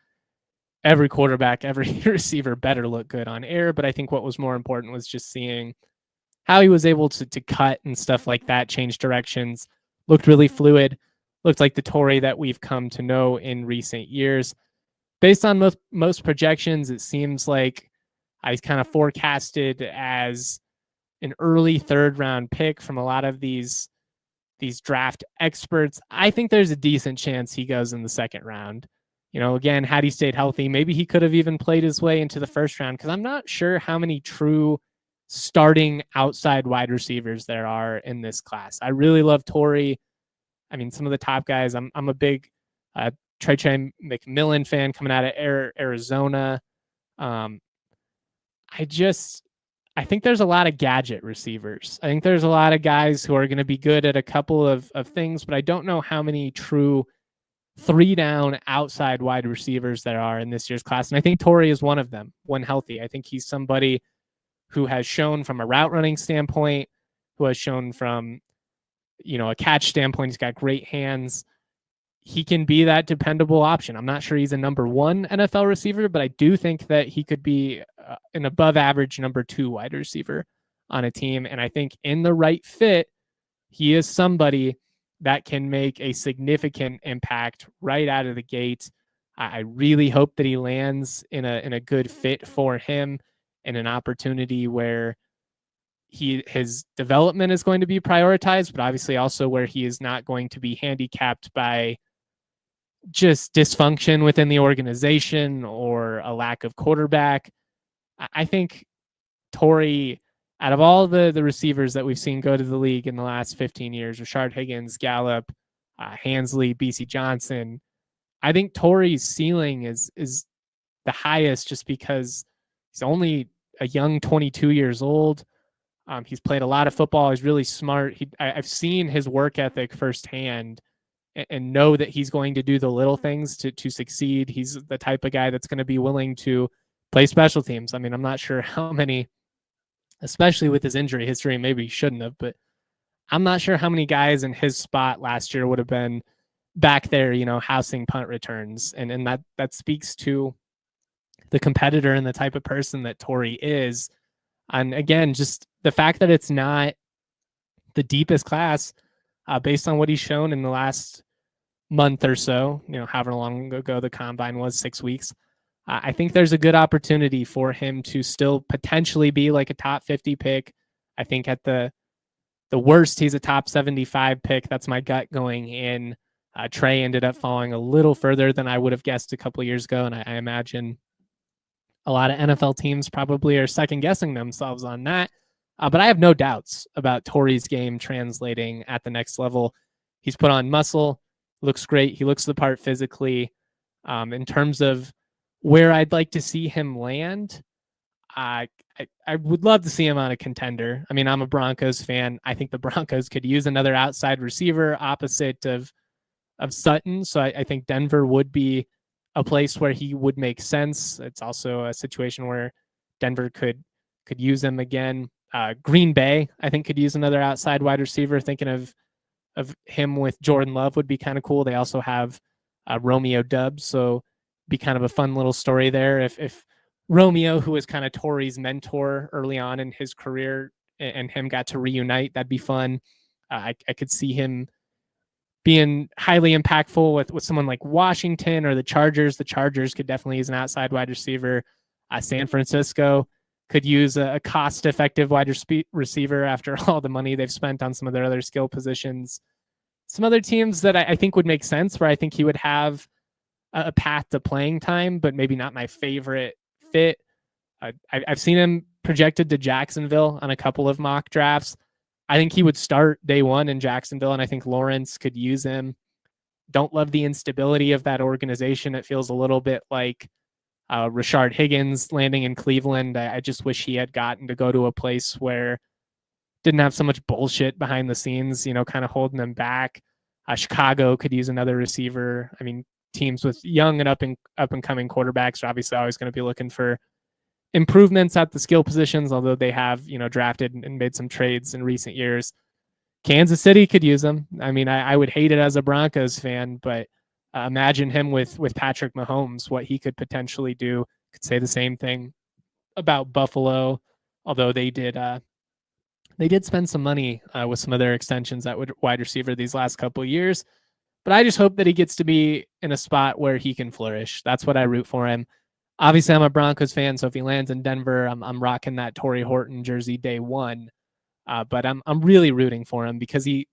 every quarterback, every receiver better look good on air. But I think what was more important was just seeing how he was able to cut and stuff like that, change directions. Looked really fluid. Looked like the Tory that we've come to know in recent years. Based on most projections, it seems like he's kind of forecasted as an early 3rd round pick from a lot of these draft experts. I think there's a decent chance he goes in the 2nd round. Again, had he stayed healthy, maybe he could have even played his way into the 1st round, because I'm not sure how many true starting outside wide receivers there are in this class. I really love Tory. I mean, some of the top guys, I'm a big Trey McMillan fan coming out of Arizona. Um, I think there's a lot of gadget receivers. I think there's a lot of guys who are going to be good at a couple of things, but I don't know how many true 3-down outside wide receivers there are in this year's class. And I think Tory is one of them when healthy. I think he's somebody who has shown from a route running standpoint, who has shown from, a catch standpoint, he's got great hands. He can be that dependable option. I'm not sure he's a number 1 NFL receiver, but I do think that he could be an above average number 2 wide receiver on a team. And I think in the right fit, he is somebody that can make a significant impact right out of the gate. I really hope that he lands in a good fit for him and an opportunity where his development is going to be prioritized, but obviously also where he is not going to be handicapped by just dysfunction within the organization or a lack of quarterback. I think Tory, out of all the receivers that we've seen go to the league in the last 15 years, Rashard Higgins, Gallup, Hansley, BC Johnson, I think Tory's ceiling is the highest just because he's only a young 22 years old. He's played a lot of football. He's really smart. I've seen his work ethic firsthand and know that he's going to do the little things to succeed. He's the type of guy that's going to be willing to play special teams. I mean, I'm not sure how many, especially with his injury history, maybe he shouldn't have, but I'm not sure how many guys in his spot last year would have been back there, housing punt returns. And that speaks to the competitor and the type of person that Tory is. And again, just the fact that it's not the deepest class, based on what he's shown in the last month or so, however long ago the combine was, 6 weeks, I think there's a good opportunity for him to still potentially be like a top 50 pick. I think at the worst, he's a top 75 pick. That's my gut going in. Trey ended up falling a little further than I would have guessed a couple of years ago, and I imagine a lot of NFL teams probably are second guessing themselves on that. But I have no doubts about Tory's game translating at the next level. He's put on muscle, looks great. He looks the part physically. In terms of where I'd like to see him land, I would love to see him on a contender. I mean, I'm a Broncos fan. I think the Broncos could use another outside receiver opposite of Sutton. So I think Denver would be a place where he would make sense. It's also a situation where Denver could use him again. Green Bay, I think, could use another outside wide receiver. Thinking of him with Jordan Love would be kind of cool. They also have Romeo Doubs, so be kind of a fun little story there. If Romeo, who was kind of Tory's mentor early on in his career, and him got to reunite, that'd be fun. I could see him being highly impactful with someone like Washington or the Chargers. The Chargers could definitely use an outside wide receiver. San Francisco could use a cost-effective wide receiver after all the money they've spent on some of their other skill positions. Some other teams that I think would make sense, where I think he would have a path to playing time, but maybe not my favorite fit. I've seen him projected to Jacksonville on a couple of mock drafts. I think he would start day one in Jacksonville, and I think Lawrence could use him. Don't love the instability of that organization. It feels a little bit like Rashard Higgins landing in Cleveland. I just wish he had gotten to go to a place where didn't have so much bullshit behind the scenes, kind of holding them back. Chicago could use another receiver. I mean, teams with young and up and coming quarterbacks are obviously always going to be looking for improvements at the skill positions, although they have, drafted and made some trades in recent years. Kansas City could use them. I mean, I would hate it as a Broncos fan, but imagine him with Patrick Mahomes, what he could potentially do. Could say the same thing about Buffalo, although they did spend some money with some of their extensions at wide receiver these last couple of years. But I just hope that he gets to be in a spot where he can flourish. That's what I root for him. Obviously, I'm a Broncos fan, so if he lands in Denver, I'm rocking that Tory Horton jersey day one. But I'm really rooting for him because he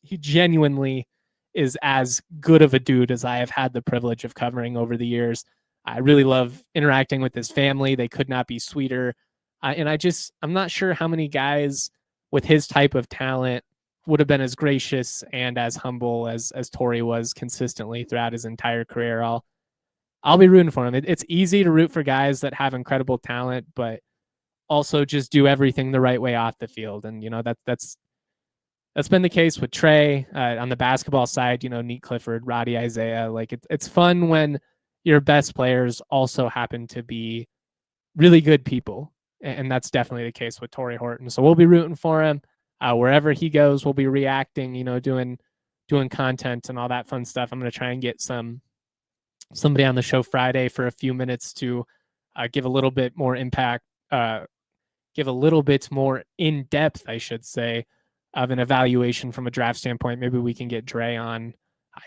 genuinely is as good of a dude as I have had the privilege of covering over the years. I really love interacting with his family. They could not be sweeter. And I'm not sure how many guys with his type of talent would have been as gracious and as humble as Tory was consistently throughout his entire career. I'll be rooting for him. It's easy to root for guys that have incredible talent, but also just do everything the right way off the field. And that's been the case with Trey on the basketball side. Nate Clifford, Roddy Isaiah. Like it's fun when your best players also happen to be really good people, and that's definitely the case with Tory Horton. So we'll be rooting for him wherever he goes. We'll be reacting, doing content and all that fun stuff. I'm going to try and get somebody on the show Friday for a few minutes to give a little bit more impact, give a little bit more in depth, I should say, of an evaluation from a draft standpoint. Maybe we can get Dre on.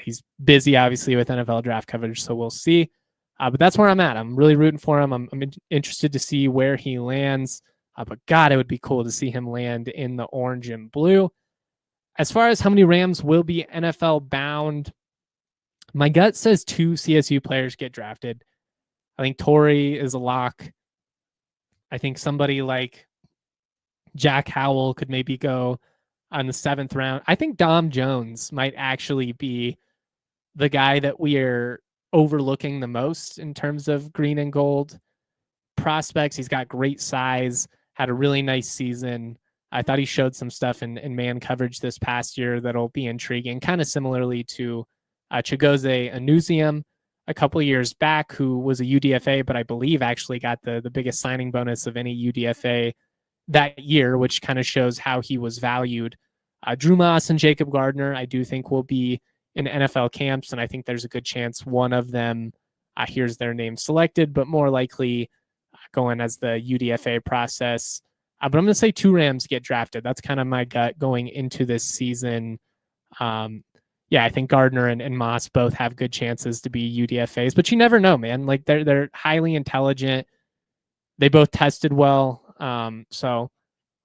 He's busy, obviously, with NFL draft coverage, so we'll see. But that's where I'm at. I'm really rooting for him. I'm interested to see where he lands. But God, it would be cool to see him land in the orange and blue. As far as how many Rams will be NFL bound, my gut says 2 CSU players get drafted. I think Tory is a lock. I think somebody like Jack Howell could maybe go on the 7th round. I think Dom Jones might actually be the guy that we are overlooking the most in terms of green and gold prospects. He's got great size, had a really nice season. I thought he showed some stuff in man coverage this past year that'll be intriguing, kind of similarly to Chigozie Anuzium a couple of years back, who was a UDFA, but I believe actually got the biggest signing bonus of any UDFA that year, which kind of shows how he was valued. Drew Moss and Jacob Gardner, I do think will be in NFL camps, and I think there's a good chance one of them hears their name selected, but more likely going as the UDFA process. But I'm going to say 2 Rams get drafted. That's kind of my gut going into this season. I think Gardner and Moss both have good chances to be UDFAs, but you never know, man. Like they're highly intelligent. They both tested well. So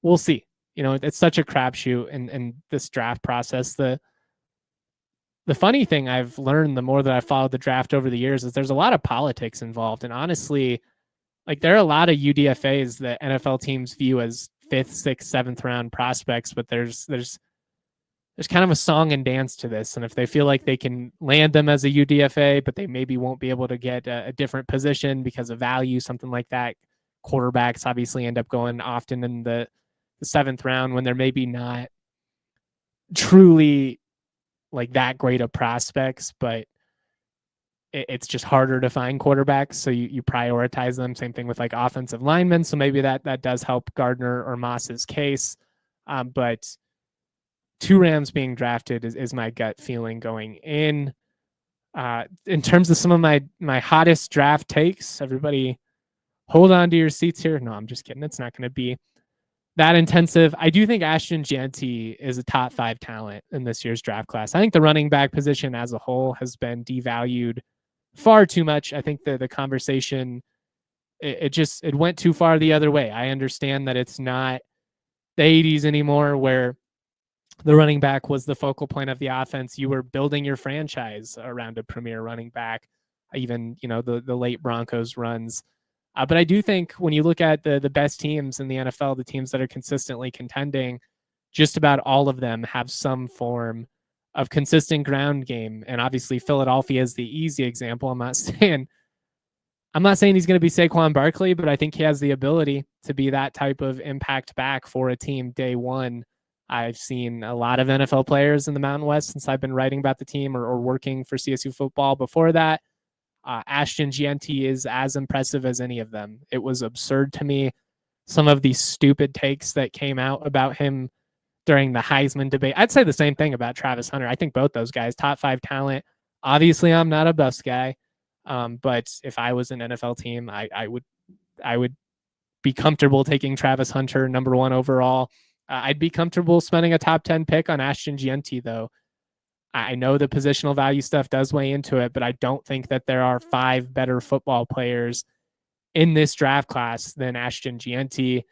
we'll see. It's such a crapshoot in this draft process. The funny thing I've learned the more that I've followed the draft over the years is there's a lot of politics involved. And honestly, like there are a lot of UDFAs that NFL teams view as 5th, 6th, 7th round prospects, but there's kind of a song and dance to this. And if they feel like they can land them as a UDFA, but they maybe won't be able to get a different position because of value, something like that. Quarterbacks obviously end up going often in the 7th round when they're maybe not truly like that great of prospects, but it's just harder to find quarterbacks. So you prioritize them. Same thing with like offensive linemen. So maybe that does help Gardner or Moss's case. But 2 Rams being drafted is my gut feeling going in. In terms of some of my hottest draft takes, everybody hold on to your seats here. No, I'm just kidding. It's not going to be that intensive. I do think Ashton Jeanty is a top 5 talent in this year's draft class. I think the running back position as a whole has been devalued far too much. I think the conversation, it went too far the other way. I understand that it's not the 80s anymore where the running back was the focal point of the offense. You were building your franchise around a premier running back, even, the late Broncos runs. But I do think when you look at the best teams in the NFL, the teams that are consistently contending, just about all of them have some form of consistent ground game. And obviously Philadelphia is the easy example. I'm not saying he's going to be Saquon Barkley, but I think he has the ability to be that type of impact back for a team day one. I've seen a lot of NFL players in the Mountain West since I've been writing about the team or working for CSU football before that. Ashton Jeanty is as impressive as any of them. It was absurd to me, some of these stupid takes that came out about him during the Heisman debate. I'd say the same thing about Travis Hunter. I think both those guys, top 5 talent. Obviously, I'm not a bus guy, but if I was an NFL team, I would be comfortable taking Travis Hunter number 1 overall. I'd be comfortable spending a top 10 pick on Ashton Jeanty, though. I know the positional value stuff does weigh into it, but I don't think that there are 5 better football players in this draft class than Ashton Jeanty.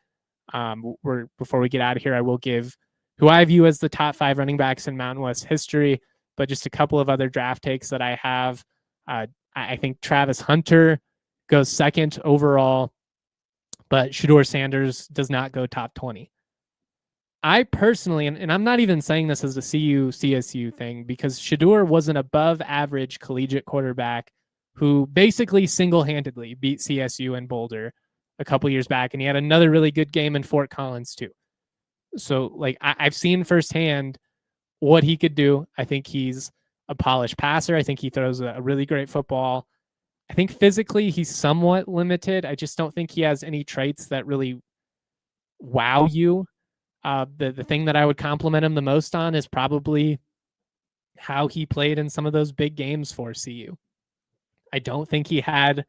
Before we get out of here, I will give who I view as the top 5 running backs in Mountain West history, but just a couple of other draft takes that I have. I think Travis Hunter goes 2nd overall, but Shedeur Sanders does not go top 20. I personally, and I'm not even saying this as a CSU thing, because Shedeur was an above average collegiate quarterback who basically single-handedly beat CSU in Boulder a couple years back, and he had another really good game in Fort Collins too. So like I've seen firsthand what he could do. I think he's a polished passer. I think he throws a really great football. I think physically he's somewhat limited. I just don't think he has any traits that really wow you. The thing that I would compliment him the most on is probably how he played in some of those big games for CU. I don't think he had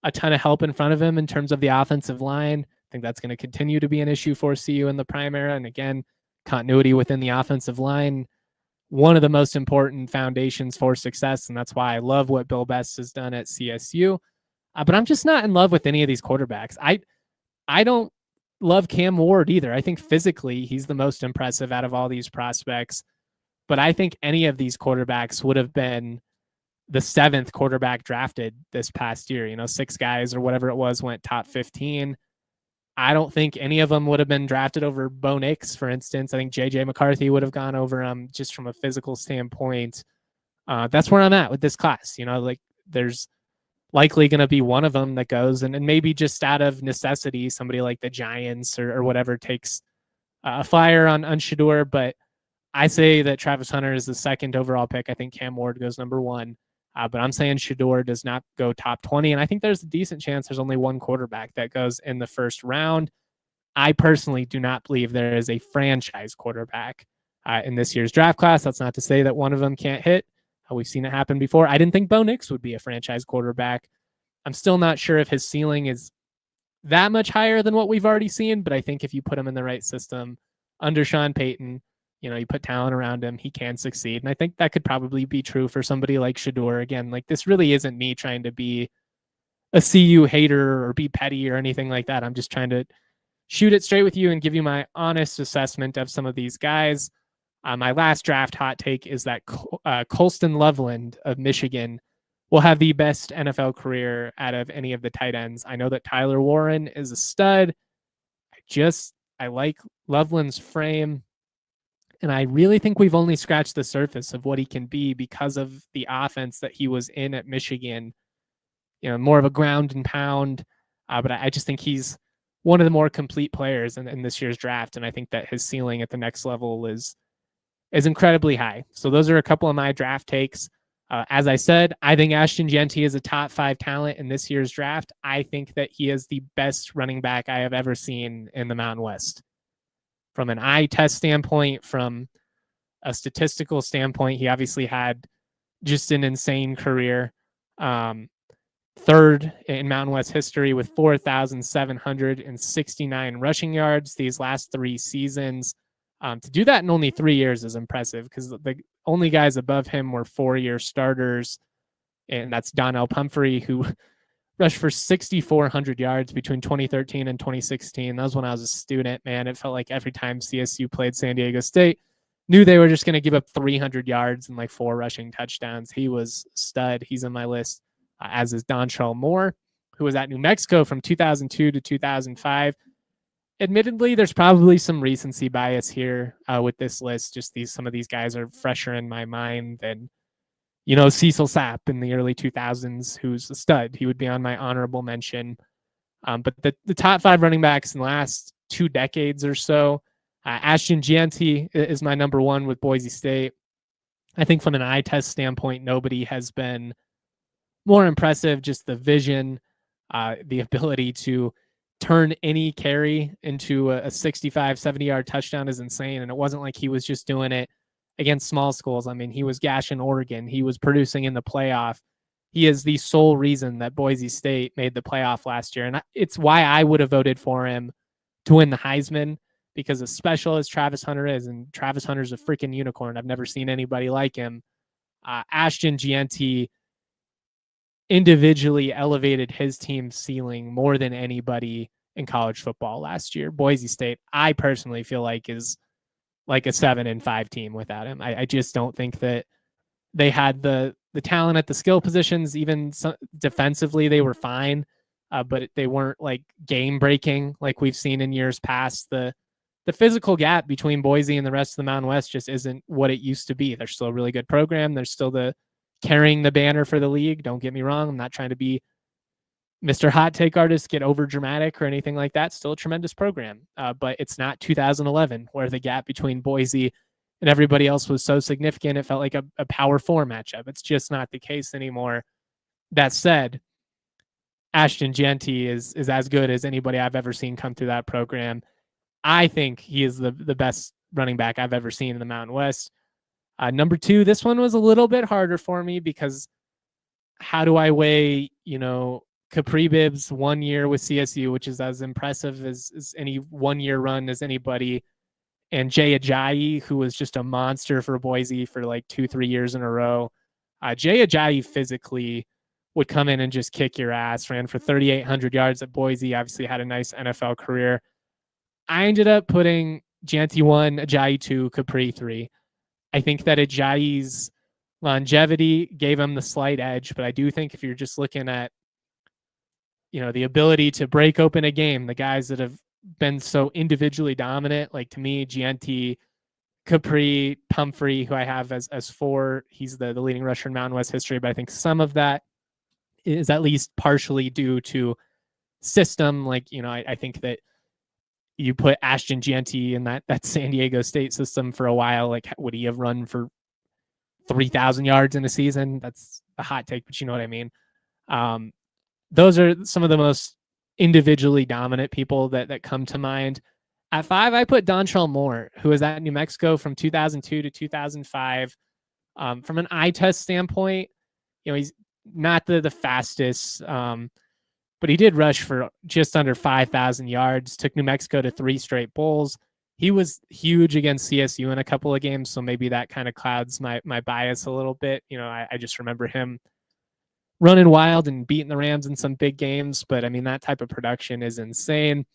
a ton of help in front of him in terms of the offensive line. I think that's going to continue to be an issue for CU in the prime era. And again, continuity within the offensive line, one of the most important foundations for success. And that's why I love what Bill Best has done at CSU. But I'm just not in love with any of these quarterbacks. I don't love Cam Ward either. I think physically he's the most impressive out of all these prospects. But I think any of these quarterbacks would have been the 7th quarterback drafted this past year. 6 guys or whatever it was went top 15. I don't think any of them would have been drafted over Bo Nix, for instance. I think J.J. McCarthy would have gone over him just from a physical standpoint. That's where I'm at with this class. Like there's likely going to be one of them that goes, and maybe just out of necessity, somebody like the Giants or whatever takes a flyer on Shedeur. But I say that Travis Hunter is the 2nd overall pick. I think Cam Ward goes number 1. But I'm saying Shedeur does not go top 20. And I think there's a decent chance there's only one quarterback that goes in the first round. I personally do not believe there is a franchise quarterback in this year's draft class. That's not to say that one of them can't hit. We've seen it happen before. I didn't think Bo Nix would be a franchise quarterback. I'm still not sure if his ceiling is that much higher than what we've already seen. But I think if you put him in the right system under Sean Payton, you put talent around him, he can succeed. And I think that could probably be true for somebody like Shedeur. Again, like this really isn't me trying to be a CU hater or be petty or anything like that. I'm just trying to shoot it straight with you and give you my honest assessment of some of these guys. My last draft hot take is that Colston Loveland of Michigan will have the best NFL career out of any of the tight ends. I know that Tyler Warren is a stud. I like Loveland's frame. And I really think we've only scratched the surface of what he can be because of the offense that he was in at Michigan. More of a ground and pound. But I just think he's one of the more complete players in this year's draft. And I think that his ceiling at the next level is incredibly high. So those are a couple of my draft takes. As I said, I think Ashton Jeanty is a top 5 talent in this year's draft. I think that he is the best running back I have ever seen in the Mountain West. From an eye test standpoint, from a statistical standpoint, he obviously had just an insane career. 3rd in Mountain West history with 4,769 rushing yards these last 3 seasons. To do that in only 3 years is impressive because the only guys above him were 4-year starters. And that's Donnell Pumphrey, who rushed for 6,400 yards between 2013 and 2016. That was when I was a student, man. It felt like every time CSU played San Diego State, knew they were just going to give up 300 yards and like 4 rushing touchdowns. He was a stud. He's on my list, as is Dontrell Moore, who was at New Mexico from 2002 to 2005. Admittedly, there's probably some recency bias here with this list. Just some of these guys are fresher in my mind than Cecil Sapp in the early 2000s, who's a stud. He would be on my honorable mention. But the top 5 running backs in the last 2 decades or so, Ashton Jeanty is my number 1 with Boise State. I think from an eye test standpoint, nobody has been more impressive. Just the vision, the ability to turn any carry into a 65, 70-yard touchdown is insane. And it wasn't like he was just doing it against small schools. I mean, he was gashing Oregon. He was producing in the playoff. He is the sole reason that Boise State made the playoff last year. And it's why I would have voted for him to win the Heisman, because as special as Travis Hunter is, and Travis Hunter's a freaking unicorn. I've never seen anybody like him. Ashton Jeanty individually elevated his team's ceiling more than anybody in college football last year. Boise State, I personally feel like, is like a 7-5 team without him. I just don't think that they had the talent at the skill positions. Even defensively, they were fine, but they weren't like game breaking like we've seen in years past. The physical gap between Boise and the rest of the Mountain West just isn't what it used to be. They're still a really good program. They're still the carrying the banner for the league. Don't get me wrong. I'm not trying to be Mr. Hot Take Artist, get over dramatic or anything like that. Still a tremendous program. But it's not 2011 where the gap between Boise and everybody else was so significant. It felt like a Power 4 matchup. It's just not the case anymore. That said, Ashton Jeanty is as good as anybody I've ever seen come through that program. I think he is the best running back I've ever seen in the Mountain West. Number 2, this one was a little bit harder for me because how do I weigh, Capri Bibbs 1 year with CSU, which is as impressive as any 1 year run as anybody, and Jay Ajayi, who was just a monster for Boise for like 2-3 years in a row. Jay Ajayi physically would come in and just kick your ass, ran for 3,800 yards at Boise, obviously had a nice NFL career. I ended up putting Jeanty 1, Ajayi 2, Capri 3. I think that Ajayi's longevity gave him the slight edge, but I do think if you're just looking at, the ability to break open a game, the guys that have been so individually dominant, like to me, Jeanty, Capri, Pumphrey, who I have as 4, he's the leading rusher in Mountain West history, but I think some of that is at least partially due to system. Like, I think that you put Ashton Jeanty in that San Diego State system for a while. Like, would he have run for 3,000 yards in a season? That's a hot take, but you know what I mean? Those are some of the most individually dominant people that come to mind. At 5, I put Dontrell Moore, who was at New Mexico from 2002 to 2005. From an eye test standpoint, he's not the fastest, but he did rush for just under 5,000 yards, took New Mexico to 3 straight bowls. He was huge against CSU in a couple of games, so maybe that kind of clouds my bias a little bit. I just remember him running wild and beating the Rams in some big games, but I mean, that type of production is insane.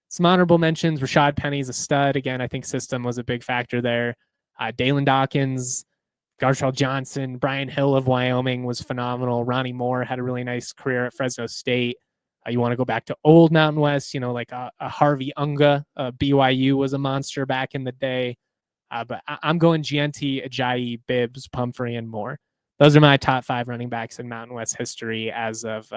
Some honorable mentions: Rashad Penny's a stud. Again, I think system was a big factor there. Dalen Dawkins, Gartrell Johnson, Brian Hill of Wyoming was phenomenal. Ronnie Moore had a really nice career at Fresno State. You want to go back to old Mountain West, like a Harvey Unga. BYU was a monster back in the day. But I'm going Jeanty, Ajayi, Bibbs, Pumphrey, and Moore. Those are my top 5 running backs in Mountain West history as of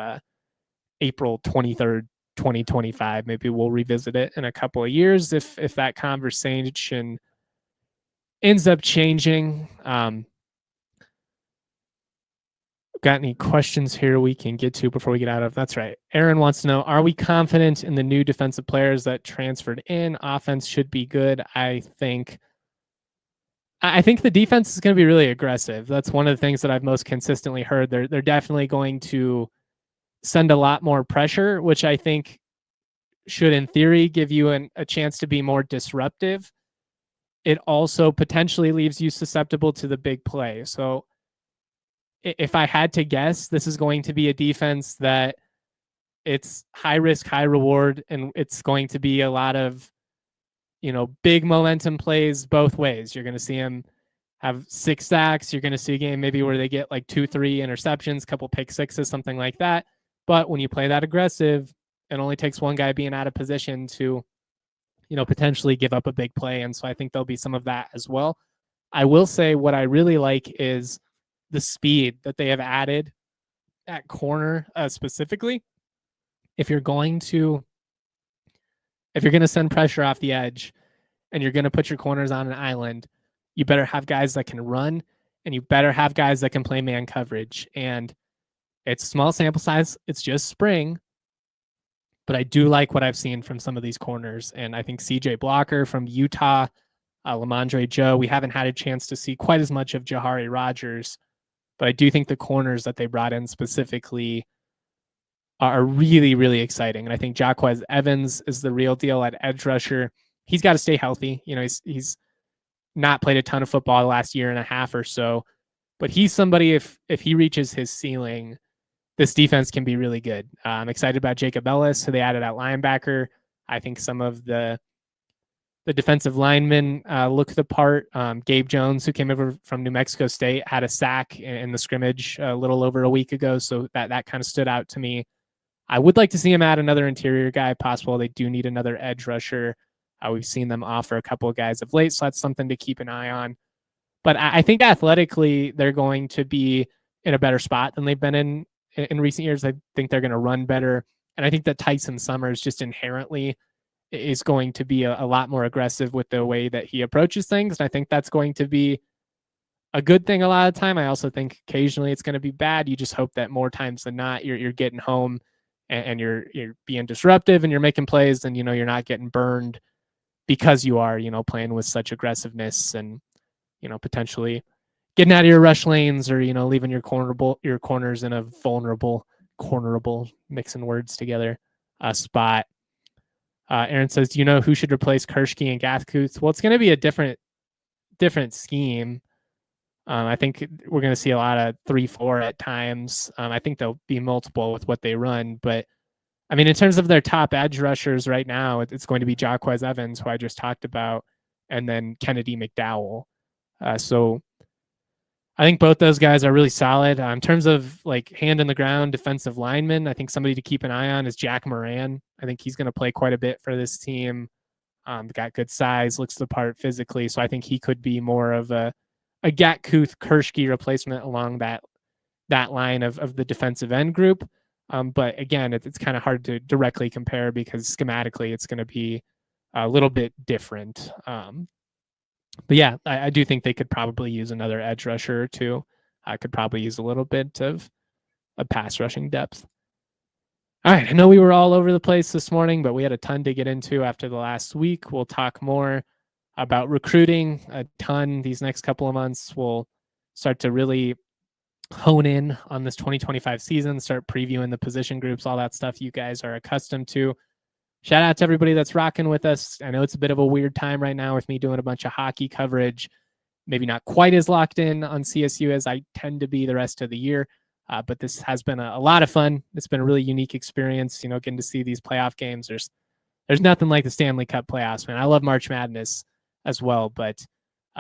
April 23rd, 2025. Maybe we'll revisit it in a couple of years if that conversation ends up changing. Got any questions here we can get to before we get out of? That's right. Aaron wants to know, are we confident in the new defensive players that transferred in? Offense should be good. I think the defense is going to be really aggressive. That's one of the things that I've most consistently heard. They're definitely going to send a lot more pressure, which I think should, in theory, give you a chance to be more disruptive. It also potentially leaves you susceptible to the big play. So if I had to guess, this is going to be a defense that it's high risk, high reward, and it's going to be a lot of, big momentum plays both ways. You're going to see him have 6 sacks. You're going to see a game maybe where they get like 2-3 interceptions, couple pick sixes, something like that. But when you play that aggressive, it only takes one guy being out of position to, potentially give up a big play. And so I think there'll be some of that as well. I will say what I really like is the speed that they have added at corner specifically. If you're going to send pressure off the edge and you're going to put your corners on an island, you better have guys that can run and you better have guys that can play man coverage. And it's small sample size. It's just spring. But I do like what I've seen from some of these corners. And I think CJ Blocker from Utah, Lamondre Joe, we haven't had a chance to see quite as much of Jahari Rogers. But I do think the corners that they brought in specifically are really, really exciting. And I think Jaquez Evans is the real deal at edge rusher. He's got to stay healthy. He's not played a ton of football the last year and a half or so. But he's somebody, if he reaches his ceiling, this defense can be really good. I'm excited about Jacob Ellis, who they added at linebacker. I think some of the defensive linemen look the part. Gabe Jones, who came over from New Mexico State, had a sack in the scrimmage a little over a week ago, so that kind of stood out to me. I would like to see him add another interior guy, possible. They do need another edge rusher. We've seen them offer a couple of guys of late, so that's something to keep an eye on. But I think athletically, they're going to be in a better spot than they've been in recent years. I think they're going to run better. And I think that Tyson Summers just inherently is going to be a lot more aggressive with the way that he approaches things. And I think that's going to be a good thing a lot of the time. I also think occasionally it's going to be bad. You just hope that more times than not, you're getting home and you're being disruptive and you're making plays, and you're not getting burned because you are playing with such aggressiveness and potentially getting out of your rush lanes, or leaving your corners in a vulnerable, mixing words together, spot. Aaron says, do you know who should replace Kershke and Gathkuth? Well, it's going to be a different scheme. I think we're going to see a lot of 3-4 at times. I think there'll be multiple with what they run. But, I mean, in terms of their top edge rushers right now, it's going to be Jaquez Evans, who I just talked about, and then Kennedy McDowell. So I think both those guys are really solid. In terms of like hand in the ground defensive linemen, I think somebody to keep an eye on is Jack Moran. I think he's going to play quite a bit for this team. Got good size, looks the part physically. So I think he could be more of a Gatkuth Kershke replacement along that line of the defensive end group. But again, it's kind of hard to directly compare because schematically it's going to be a little bit different. But yeah, I do think they could probably use another edge rusher or two. I could probably use a little bit of a pass rushing depth. All right, I know we were all over the place this morning, but we had a ton to get into after the last week. We'll talk more about recruiting a ton these next couple of months. We'll start to really hone in on this 2025 season, start previewing the position groups, all that stuff you guys are accustomed to. Shout out to everybody that's rocking with us. I know it's a bit of a weird time right now with me doing a bunch of hockey coverage, maybe not quite as locked in on CSU as I tend to be the rest of the year. But this has been a lot of fun. It's been a really unique experience, getting to see these playoff games. There's nothing like the Stanley Cup playoffs, man. I love March Madness as well, but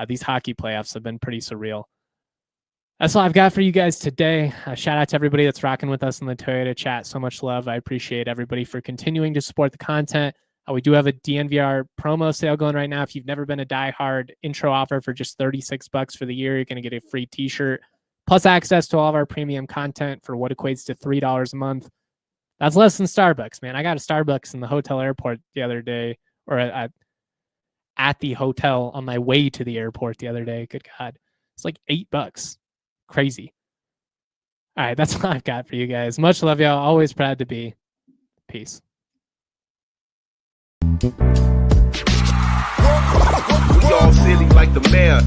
these hockey playoffs have been pretty surreal. That's all I've got for you guys today. Shout out to everybody that's rocking with us in the Toyota chat. So much love. I appreciate everybody for continuing to support the content. We do have a DNVR promo sale going right now. If you've never been a diehard, intro offer for just $36 for the year, you're going to get a free t-shirt plus access to all of our premium content for what equates to $3 a month. That's less than Starbucks, man. I got a Starbucks in the hotel airport the other day, or at the hotel on my way to the airport the other day. Good God. It's like $8. Crazy. All right, that's all I've got for you guys. Much love, y'all. Always proud to be. Peace. We all silly like the mayor.